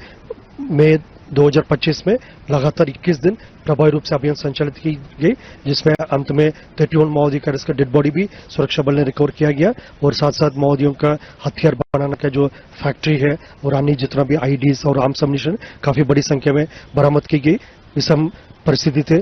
मई 2025 में लगातार 21 दिन प्रभावी रूप से अभियान संचालित की गई, जिसमें अंत में 31 माओवादी का इसका डेड बॉडी भी सुरक्षा बल ने रिकवर किया गया और साथ साथ माओवादियों का हथियार बनाने का जो फैक्ट्री है और अन्य जितना भी आईडीज और आर्म्स अम्युनिशन काफी बड़ी संख्या में बरामद की गई। विषम परिस्थिति थे,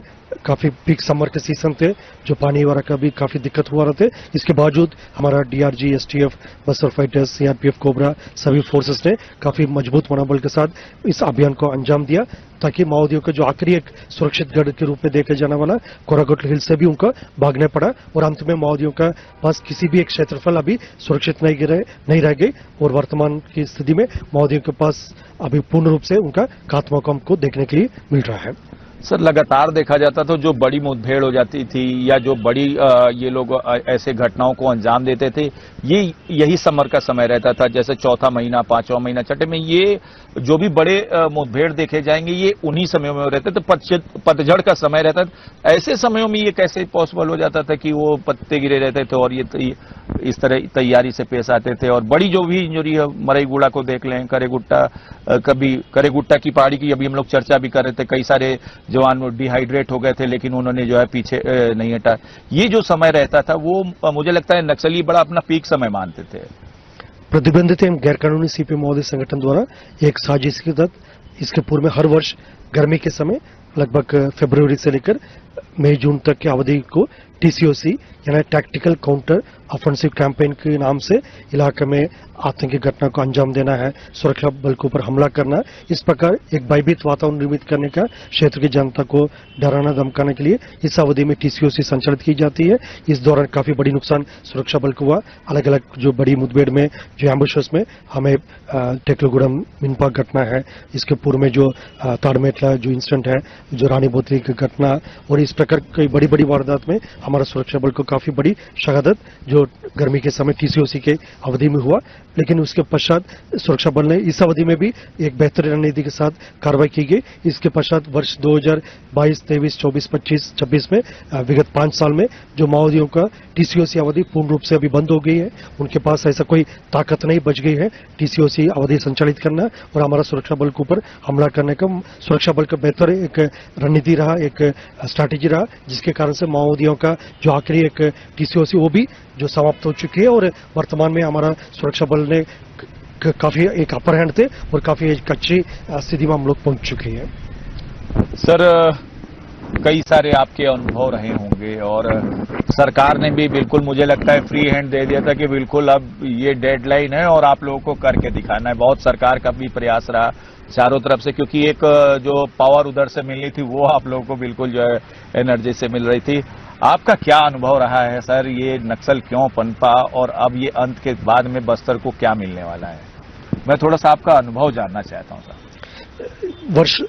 काफी पीक समर के सीजन थे, जो पानी वगैरह का भी काफी दिक्कत हुआ रहे थे। इसके बावजूद हमारा DRG, STF, Bastar fighters, CRPF, cobra सभी फोर्सेस ने काफी मजबूत मनोबल के साथ इस अभियान को अंजाम दिया, ताकि माओवादियों का जो आखिरी एक सुरक्षित गढ़ के रूप में देखे जाने वाला कोरागुट हिल से भी उनको भागने पड़ा और अंत में माओवादियों का पास किसी भी एक क्षेत्रफल अभी सुरक्षित नहीं रह गई और वर्तमान की स्थिति में माओवादियों के पास अभी पूर्ण रूप से उनका खात्मा को हमको देखने के लिए मिल रहा है। सर, लगातार देखा जाता था जो बड़ी मुठभेड़ हो जाती थी या जो बड़ी ये लोग ऐसे घटनाओं को अंजाम देते थे, यही समर का समय रहता था, जैसे चौथा महीना, पांचवा महीना, छठे में ये जो भी बड़े मुठभेड़ देखे जाएंगे ये उन्हीं समयों में रहते थे। पतझड़ का समय रहता था। ऐसे समयों में ये कैसे पॉसिबल हो जाता था कि वो पत्ते गिरे रहते थे और ये इस तरह तैयारी से पेश आते थे? और बड़ी जो भी इंजरी है, मरईगुड़ा को देख लें, करेगुट्टा की पहाड़ी की अभी हम लोग चर्चा भी कर रहे थे, कई सारे जवान डिहाइड्रेट हो गए थे लेकिन उन्होंने जो है पीछे नहीं हटा। ये जो समय रहता था वो मुझे लगता है नक्सली बड़ा अपना पीक समय मानते थे। प्रतिबंधित एवं गैरकानूनी सीपी माओवादी संगठन द्वारा एक साजिश के तहत इसके पूर्व में हर वर्ष गर्मी के समय लगभग फरवरी से लेकर मई जून तक की अवधि को टीसीओसी यानी टैक्टिकल काउंटर ऑफेंसिव कैंपेन के नाम से इलाके में आतंकी घटना को अंजाम देना है, सुरक्षा बल के ऊपर हमला करना, इस प्रकार एक भयभीत वातावरण निर्मित करने का, क्षेत्र की जनता को डराना धमकाने के लिए इस अवधि में टीसीओसी संचालित की जाती है। इस दौरान काफी बड़ी नुकसान सुरक्षा बल को हुआ। अलग अलग जो बड़ी मुठभेड़ में जो एम्बुशेस में हमें टेकलगुड़म मिनपा घटना है, इसके पूर्व में जो ताड़मेटला जो इंसिडेंट है, जो रानी बोतली की घटना और इस प्रकार कई बड़ी बड़ी वारदात में हमारा सुरक्षा बल को काफी बड़ी शहादत जो गर्मी के समय टीसीओसी के अवधि में हुआ। लेकिन उसके पश्चात सुरक्षा बल ने इस अवधि में भी एक बेहतर रणनीति के साथ कार्रवाई की गई। इसके पश्चात वर्ष 2022, 23, 24, 25, 26 में विगत 5 साल में जो माओवादियों का टीसीओसी अवधि पूर्ण रूप से अभी बंद हो गई है, उनके पास ऐसा कोई ताकत नहीं बच गई है टीसीओसी अवधि संचालित करना और हमारा सुरक्षा बल के ऊपर हमला करने का। सुरक्षा बल का बेहतर एक रणनीति रहा, एक स्ट्रैटेजी रहा, जिसके कारण से माओवादियों का जो आखिरी एक टीसीओसी वो भी जो समाप्त हो चुकी है और वर्तमान में हमारा सुरक्षा बल ने काफी एक अपर हैंड थे और काफी एक अच्छी स्थिति में हम लोग पहुंच चुके हैं। सर, कई सारे आपके अनुभव रहे होंगे और सरकार ने भी बिल्कुल मुझे लगता है फ्री हैंड दे दिया था कि बिल्कुल अब ये डेडलाइन है और आप लोगों को करके दिखाना है। बहुत सरकार का भी प्रयास रहा चारों तरफ से, क्योंकि एक जो पावर उधर से मिलनी थी वो आप लोगों को बिल्कुल जो है एनर्जी से मिल रही थी। आपका क्या अनुभव रहा है सर, ये नक्सल क्यों पनपा और अब ये अंत के बाद में बस्तर को क्या मिलने वाला है? मैं थोड़ा सा आपका अनुभव जानना चाहता हूं सर। वर्ष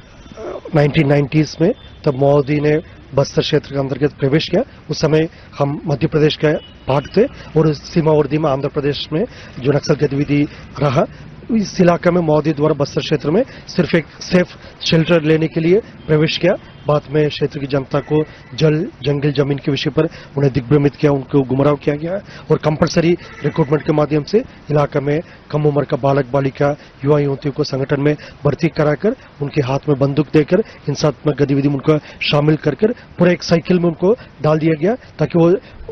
1990s में तब माओवादी ने बस्तर क्षेत्र के अंतर्गत प्रवेश किया। उस समय हम मध्य प्रदेश के पार्ट थे और सीमावर्ती में आंध्र प्रदेश में जो नक्सल गतिविधि रहा, इस इलाके में माओवादी द्वारा बस्तर क्षेत्र में सिर्फ एक सेफ शेल्टर लेने के लिए प्रवेश किया। बाद में क्षेत्र की जनता को जल जंगल जमीन के विषय पर उन्हें दिग्भ्रमित किया, उनको गुमराह किया गया और कंपलसरी रिक्रूटमेंट के माध्यम से इलाके में कम उम्र का बालक बालिका युवा युवतियों को संगठन में भर्ती कराकर उनके हाथ में बंदूक देकर हिंसात्मक गतिविधि में उनको शामिल कर पूरे एक साइकिल में उनको डाल दिया गया ताकि वो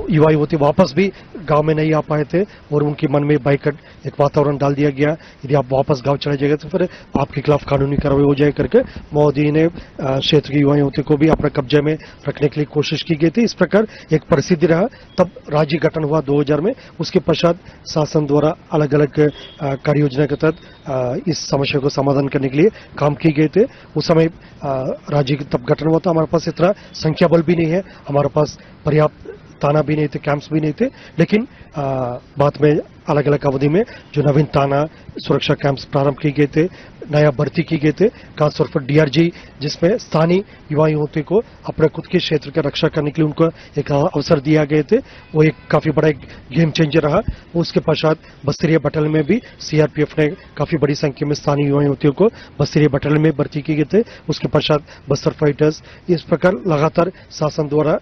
युवा युवती वापस भी गांव में नहीं आ पाए थे और उनके मन में बाइकट एक वातावरण डाल दिया गया, यदि आप वापस गांव चले जाएगा तो फिर आपके खिलाफ कानूनी कार्रवाई हो जाए करके मोदी ने क्षेत्र की युवा युवती को भी अपने कब्जे में रखने के लिए कोशिश की गई थी। इस प्रकार एक परिस्थिति रहा। तब राज्य गठन हुआ 2000 में, उसके पश्चात शासन द्वारा अलग अलग कार्य योजना के तहत इस समस्या को समाधान करने के लिए काम किए गए थे। उस समय राज्य तब गठन हुआ था, हमारे पास इतना संख्या बल भी नहीं है, हमारे पास पर्याप्त थाना भी नहीं थे, कैंप्स भी नहीं थे, लेकिन बाद में अलग अलग अवधि में जो नवीन थाना सुरक्षा कैंप्स प्रारंभ किए गए थे, नया भर्ती की गए थे, खासतौर पर डीआरजी जिसमें स्थानीय युवा युवती को अपने खुद के क्षेत्र की रक्षा करने के लिए उनको एक अवसर दिया गए थे, वो एक काफी बड़ा एक गेम चेंजर रहा। उसके पश्चात बस्तरिया बटालियन में भी सीआरपीएफ ने काफी बड़ी संख्या में स्थानीय युवा युवतियों को बस्तरिया बटालियन में भर्ती किए गए थे। उसके पश्चात बस्तर फाइटर्स, इस प्रकार लगातार शासन द्वारा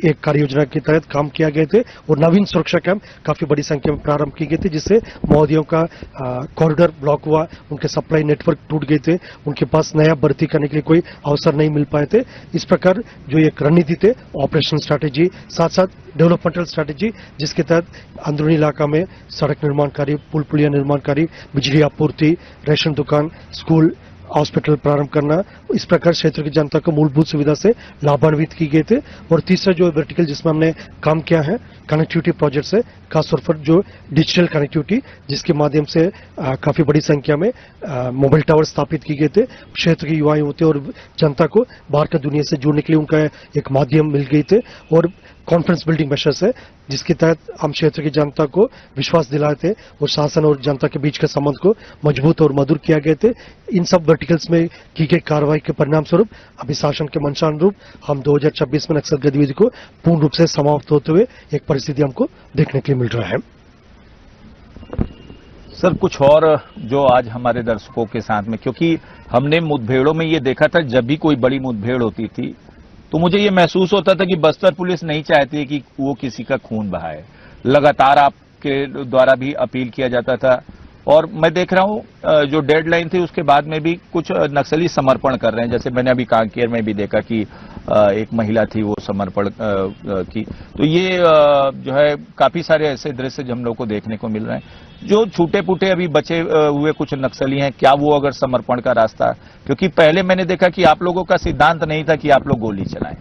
एक कार्य योजना के तहत काम किया गए थे और नवीन सुरक्षा कैंप काफी बड़ी संख्या में प्रारंभ किए गए थे, जिससे माओवादियों का कॉरिडोर ब्लॉक हुआ, उनके सप्लाई नेटवर्क टूट गए थे, उनके पास नया भर्ती करने के लिए कोई अवसर नहीं मिल पाए थे। इस प्रकार जो एक रणनीति थे, ऑपरेशन स्ट्रैटेजी साथ साथ डेवलपमेंटल स्ट्रैटेजी, जिसके तहत अंदरूनी इलाका में सड़क निर्माण कार्य, पुल पुलिया निर्माण कार्य, बिजली आपूर्ति, रेशन दुकान, स्कूल, हॉस्पिटल प्रारंभ करना, इस प्रकार क्षेत्र की जनता को मूलभूत सुविधा से लाभान्वित की गए थे। और तीसरा जो वर्टिकल जिसमें हमने काम किया है कनेक्टिविटी प्रोजेक्ट से, खासतौर पर जो डिजिटल कनेक्टिविटी जिसके माध्यम से काफी बड़ी संख्या में मोबाइल टावर स्थापित किए गए थे। क्षेत्र की युवा युवती और जनता को बाहर की दुनिया से जुड़ने के लिए उनका एक माध्यम मिल गए थे और कॉन्फ्रेंस बिल्डिंग मेशर्स है जिसके तहत हम क्षेत्र की जनता को विश्वास दिलाए थे और शासन और जनता के बीच के संबंध को मजबूत और मधुर किया गए थे। इन सब वर्टिकल्स में की गई कार्रवाई के परिणाम स्वरूप अभी शासन के मंशानुरूप हम 2026 में नक्सल गतिविधि को पूर्ण रूप से समाप्त होते हुए एक परिस्थिति हमको देखने के लिए मिल रहा है। सर, कुछ और जो आज हमारे दर्शकों के साथ में, क्योंकि हमने मुठभेड़ों में ये देखा था, जब भी कोई बड़ी मुठभेड़ होती थी तो मुझे ये महसूस होता था कि बस्तर पुलिस नहीं चाहती कि वो किसी का खून बहाए। लगातार आपके द्वारा भी अपील किया जाता था और मैं देख रहा हूं जो डेडलाइन थी उसके बाद में भी कुछ नक्सली समर्पण कर रहे हैं। जैसे मैंने अभी कांकेर में भी देखा कि एक महिला थी, वो समर्पण की। तो ये जो है काफी सारे ऐसे दृश्य हम लोग को देखने को मिल रहे हैं। जो छूटे पुटे अभी बचे हुए कुछ नक्सली हैं, क्या वो अगर समर्पण का रास्ता, क्योंकि पहले मैंने देखा कि आप लोगों का सिद्धांत नहीं था कि आप लोग गोली चलाएं।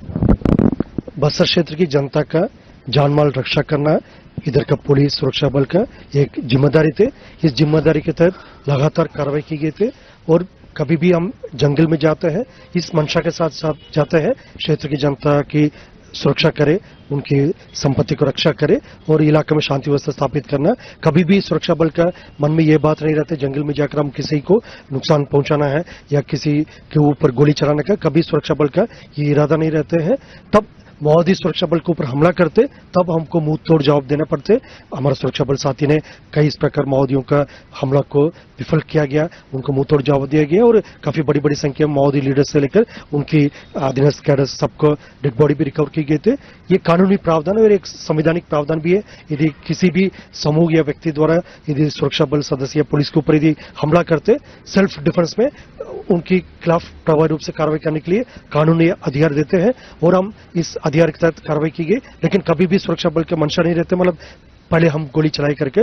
बस्तर क्षेत्र की जनता का जानमाल रक्षा करना इधर का पुलिस सुरक्षा बल का एक जिम्मेदारी थे। इस जिम्मेदारी के तहत लगातार कार्रवाई की गई थी और कभी भी हम जंगल में जाते हैं इस मंशा के साथ साथ जाते हैं क्षेत्र की जनता की सुरक्षा करे, उनकी संपत्ति को रक्षा करे और इलाके में शांति व्यवस्था स्थापित करना। कभी भी सुरक्षा बल का मन में ये बात नहीं रहती जंगल में जाकर हम किसी को नुकसान पहुंचाना है या किसी के ऊपर गोली चलाने का, कभी सुरक्षा बल का ये इरादा नहीं रहते हैं। तब माओवादी सुरक्षा बल के ऊपर हमला करते तब हमको मुंह तोड़ जवाब देना पड़ते। हमारा सुरक्षा बल साथी ने कई इस प्रकार माओवादियों का हमला को विफल किया गया, उनको मुंह तोड़ जवाब दिया गया और काफी बड़ी बड़ी संख्या में माओवादी लीडर्स से लेकर उनकी अधीनस्थ कैडर सबको डेड बॉडी भी रिकवर की गए थे। ये कानूनी प्रावधान और एक संवैधानिक प्रावधान भी है। यदि किसी भी समूह या व्यक्ति द्वारा यदि सुरक्षा बल सदस्य या पुलिस के ऊपर यदि हमला करते, सेल्फ डिफेंस में उनके खिलाफ प्रभावी रूप से कार्रवाई करने के लिए कानूनी अधिकार देते हैं और हम इस अधिकार के तहत कार्रवाई की गई। लेकिन कभी भी सुरक्षा बल के मंशा नहीं रहते, मतलब पहले हम गोली चलाई करके।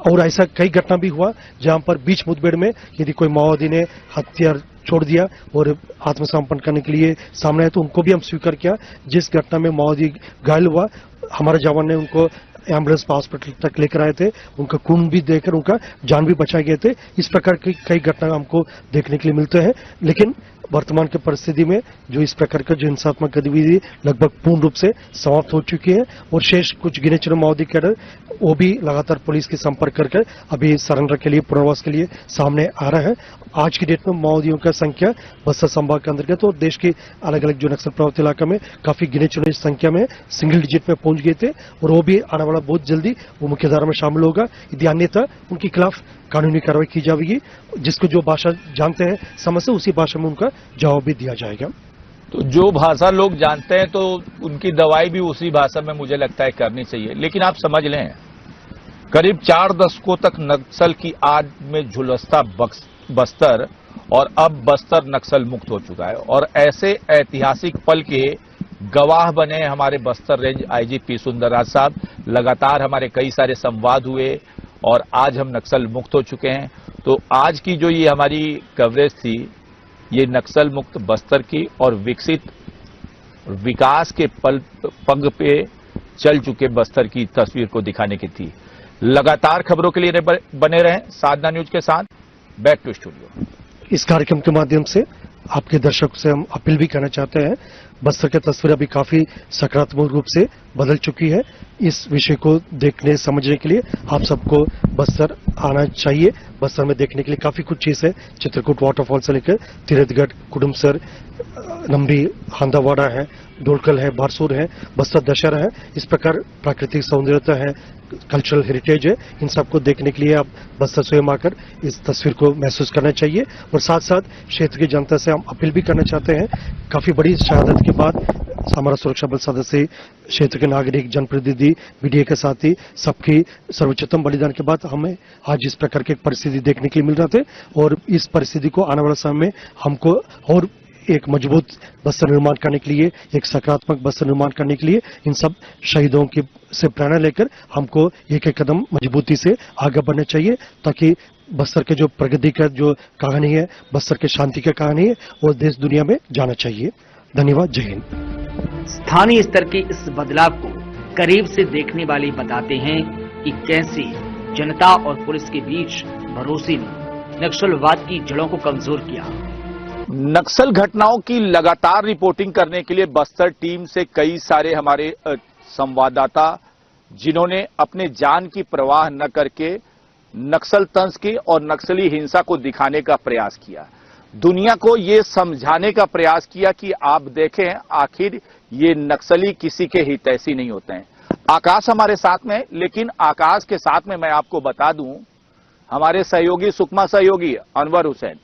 और ऐसा कई घटना भी हुआ जहां पर बीच मुठभेड़ में यदि कोई माओवादी ने हथियार छोड़ दिया और आत्मसमर्पण करने के लिए सामने आए तो उनको भी हम स्वीकार किया। जिस घटना में माओवादी घायल हुआ, हमारे जवान ने उनको एम्बुलेंस हॉस्पिटल तक लेकर आए थे, उनका खून भी देकर उनका जान भी बचाए गए थे। इस प्रकार की कई घटना हमको देखने के लिए मिलते हैं। लेकिन वर्तमान की परिस्थिति में जो इस प्रकार का जो हिंसात्मक गतिविधि लगभग पूर्ण रूप से समाप्त हो चुकी है और शेष कुछ गिने चुने माओवादी कैडर वो भी लगातार पुलिस के संपर्क करके अभी सरेंडर के लिए, पुनर्वास के लिए सामने आ रहे हैं। आज की डेट में माओवादियों का संख्या बस्तर संभाग के अंतर्गत और देश के अलग अलग जो नक्सल प्रभावित इलाका में काफी गिने चुने संख्या में सिंगल डिजिट में पहुंच गए थे और वो भी आने वाला बहुत जल्दी वो मुख्यधारा में शामिल होगा। यदि अन्यथा उनके खिलाफ कानूनी कार्रवाई की जाएगी। जिसको जो भाषा जानते हैं समझ से उसी भाषा में उनका जवाब भी दिया जाएगा। तो जो भाषा लोग जानते हैं तो उनकी दवाई भी उसी भाषा में मुझे लगता है करनी चाहिए। लेकिन आप समझ लें, करीब 4 दशकों तक नक्सल की आग में झुलसता बस्तर और अब बस्तर नक्सल मुक्त हो चुका है। और ऐसे ऐतिहासिक पल के गवाह बने हमारे बस्तर रेंज आईजी सुंदरराज साहब। लगातार हमारे कई सारे संवाद हुए और आज हम नक्सल मुक्त हो चुके हैं। तो आज की जो ये हमारी कवरेज थी, ये नक्सल मुक्त बस्तर की और विकसित विकास के पग पे चल चुके बस्तर की तस्वीर को दिखाने की थी। लगातार खबरों के लिए बने रहें साधना न्यूज के साथ। Back to studio. इस कार्यक्रम के माध्यम से आपके दर्शकों से हम अपील भी करना चाहते हैं, बस्तर की तस्वीर अभी काफी सकारात्मक रूप से बदल चुकी है। इस विषय को देखने समझने के लिए आप सबको बस्तर आना चाहिए। बस्तर में देखने के लिए काफी कुछ चीज है। चित्रकूट वाटरफॉल से लेकर तीरथगढ़, कुडुमसर, नंबी, हांदावाड़ा है, ढोलकल है, बारसूर है, बस्तर दशहरा है। इस प्रकार प्राकृतिक सौंदर्यता है, कल्चरल हेरिटेज है। इन सबको देखने के लिए आप बस्तर स्वयं आकर इस तस्वीर को महसूस करना चाहिए। और साथ साथ क्षेत्र की जनता से हम अपील भी करना चाहते हैं, काफी बड़ी शहादत के बाद हमारा सुरक्षा बल सदस्य, क्षेत्र के नागरिक, जनप्रतिनिधि, मीडिया के साथी सबकी सर्वोच्चतम बलिदान के बाद हमें आज इस प्रकार की परिस्थिति देखने के लिए मिल रहे थे। और इस परिस्थिति को आने वाले समय में हमको और एक मजबूत बस्तर निर्माण करने के लिए, एक सकारात्मक बस्तर निर्माण करने के लिए इन सब शहीदों की से प्रेरणा लेकर हमको एक एक कदम मजबूती से आगे बढ़ना चाहिए, ताकि बस्तर के जो प्रगति का जो कहानी है, बस्तर के शांति की कहानी है, वो देश दुनिया में जाना चाहिए। धन्यवाद। जय हिंद। स्थानीय स्तर के इस बदलाव को करीब से देखने वाले बताते हैं कि कैसे जनता और पुलिस के बीच भरोसे ने नक्सलवाद की जड़ों को कमजोर किया। नक्सल घटनाओं की लगातार रिपोर्टिंग करने के लिए बस्तर टीम से कई सारे हमारे संवाददाता, जिन्होंने अपने जान की परवाह न करके नक्सल तंज की और नक्सली हिंसा को दिखाने का प्रयास किया, दुनिया को ये समझाने का प्रयास किया कि आप देखें आखिर ये नक्सली किसी के हितैषी नहीं होते हैं। आकाश हमारे साथ में, लेकिन आकाश के साथ में मैं आपको बता दूं, हमारे सहयोगी सुकमा सहयोगी अनवर हुसैन,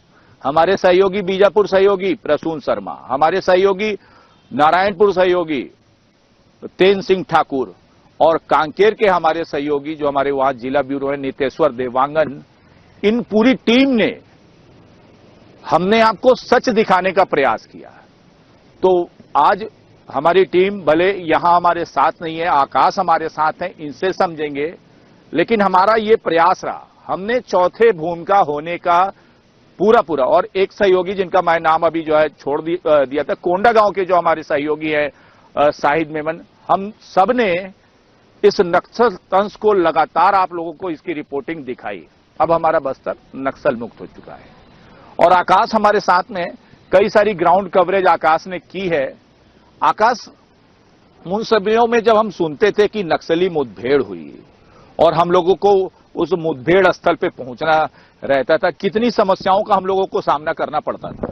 हमारे सहयोगी बीजापुर सहयोगी प्रसून शर्मा, हमारे सहयोगी नारायणपुर सहयोगी तेन सिंह ठाकुर और कांकेर के हमारे सहयोगी जो हमारे वहां जिला ब्यूरो है नितेश्वर देवांगन, इन पूरी टीम ने हमने आपको सच दिखाने का प्रयास किया। तो आज हमारी टीम भले यहां हमारे साथ नहीं है, आकाश हमारे साथ है, इनसे समझेंगे, लेकिन हमारा ये प्रयास रहा। हमने चौथे भूमिका होने का पूरा और एक सहयोगी जिनका मैं नाम अभी जो है छोड़ दिया था, कोंडा गांव के जो हमारे सहयोगी है शाहिद मेमन, हम सब ने इस नक्सल तंज को लगातार आप लोगों को इसकी रिपोर्टिंग दिखाई। अब हमारा बस्तर नक्सल मुक्त हो चुका है और आकाश हमारे साथ में कई सारी ग्राउंड कवरेज आकाश ने की है। आकाश, उन सभ्यों में जब हम सुनते थे कि नक्सली मुठभेड़ हुई और हम लोगों को उस मुठभेड़ स्थल पे पहुंचना रहता था, कितनी समस्याओं का हम लोगों को सामना करना पड़ता था?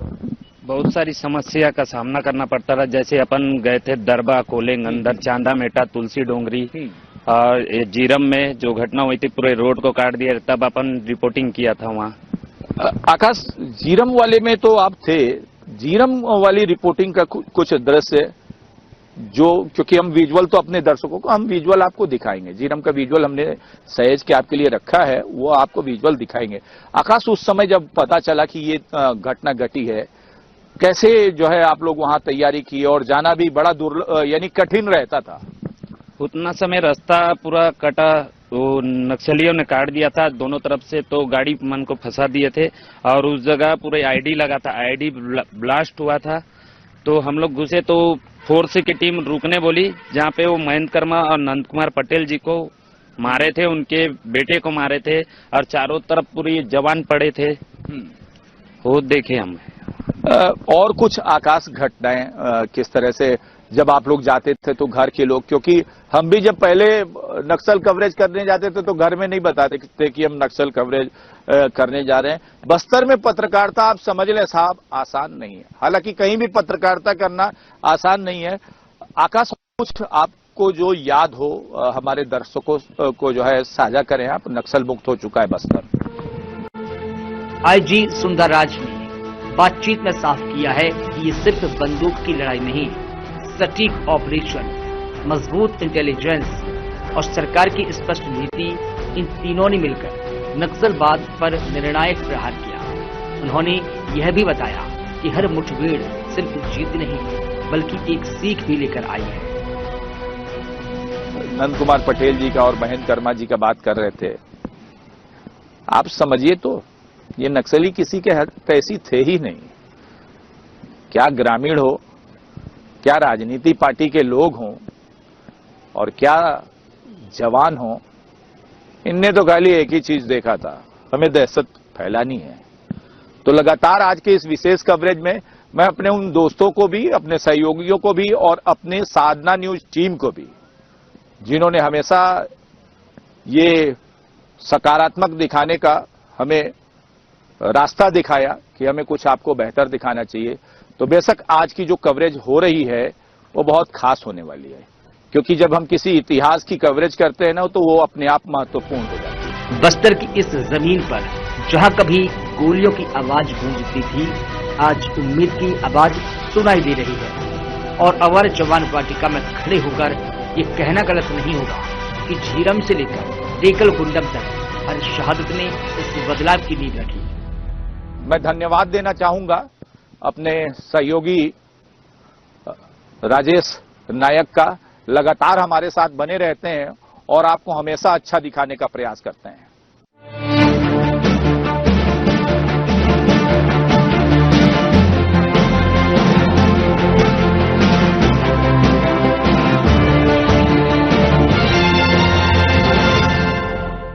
बहुत सारी समस्या का सामना करना पड़ता था। जैसे अपन गए थे दरबा, कोलेंग, अंदर, चांदा मेटा, तुलसी डोंगरी और जीरम में जो घटना हुई थी, पूरे रोड को काट दिया, तब अपन रिपोर्टिंग किया था वहाँ। आकाश, जीरम वाले में तो आप थे, जीरम वाली रिपोर्टिंग का कुछ दृश्य जो, क्योंकि हम विजुअल तो अपने दर्शकों को हम विजुअल आपको दिखाएंगे, जीरम का विजुअल हमने सहेज के आपके लिए रखा है, वो आपको विजुअल दिखाएंगे। आकाश, उस समय जब पता चला कि ये घटना घटी है, कैसे जो है आप लोग वहां तैयारी की और जाना भी बड़ा दूर यानी कठिन रहता था? उतना समय रास्ता पूरा कटा, वो नक्सलियों ने काट दिया था दोनों तरफ से, तो गाड़ी मन को फंसा दिए थे और उस जगह पूरे आईडी लगा था, आईडी ब्लास्ट हुआ था। तो हम लोग घुसे तो फोर्स की टीम रुकने बोली, जहाँ पे वो महेंद्र कर्मा और नंद कुमार पटेल जी को मारे थे, उनके बेटे को मारे थे और चारों तरफ पूरी जवान पड़े थे। वो देखे हम। और कुछ आकाश घटनाएं किस तरह से जब आप लोग जाते थे तो घर के लोग, क्योंकि हम भी जब पहले नक्सल कवरेज करने जाते थे तो घर में नहीं बताते थे कि हम नक्सल कवरेज करने जा रहे हैं। बस्तर में पत्रकारिता आप समझ लें साहब आसान नहीं है, हालांकि कहीं भी पत्रकारिता करना आसान नहीं है। आकाश, कुछ आपको जो याद हो हमारे दर्शकों को जो है साझा करें आप। नक्सल मुक्त हो चुका है बस्तर। आईजी सुंदरराज ने बातचीत में साफ किया है कि ये सिर्फ बंदूक की लड़ाई नहीं, सटीक ऑपरेशन, मजबूत इंटेलिजेंस और सरकार की स्पष्ट नीति, इन तीनों ने मिलकर नक्सलवाद पर निर्णायक प्रहार किया। उन्होंने यह भी बताया कि हर मुठभेड़ सिर्फ जीत नहीं बल्कि एक सीख भी लेकर आई है। नंद कुमार पटेल जी का और महेंद्र कर्मा जी का बात कर रहे थे। आप समझिए तो ये नक्सली किसी के हक तैसी थे ही नहीं। क्या ग्रामीण हो, क्या राजनीति पार्टी के लोग हों और क्या जवान हों, इनने तो खाली एक ही चीज देखा था, हमें दहशत फैलानी है। तो लगातार आज के इस विशेष कवरेज में मैं अपने उन दोस्तों को भी, अपने सहयोगियों को भी और अपने साधना न्यूज टीम को भी, जिन्होंने हमेशा ये सकारात्मक दिखाने का हमें रास्ता दिखाया कि हमें कुछ आपको बेहतर दिखाना चाहिए, तो बेशक आज की जो कवरेज हो रही है वो बहुत खास होने वाली है। क्योंकि जब हम किसी इतिहास की कवरेज करते हैं ना, तो वो अपने आप महत्वपूर्ण हो जाती है। बस्तर की इस जमीन पर जहां कभी गोलियों की आवाज गूंजती थी, आज उम्मीद की आवाज सुनाई दे रही है। और अवर जवान वाटिका में खड़े होकर ये कहना गलत नहीं होगा कि झीरम से लेकर टेकल गुंडम तक हर शहादत ने इस बदलाव की नींव रखी। मैं धन्यवाद देना चाहूंगा अपने सहयोगी राजेश नायक का। लगातार हमारे साथ बने रहते हैं और आपको हमेशा अच्छा दिखाने का प्रयास करते हैं।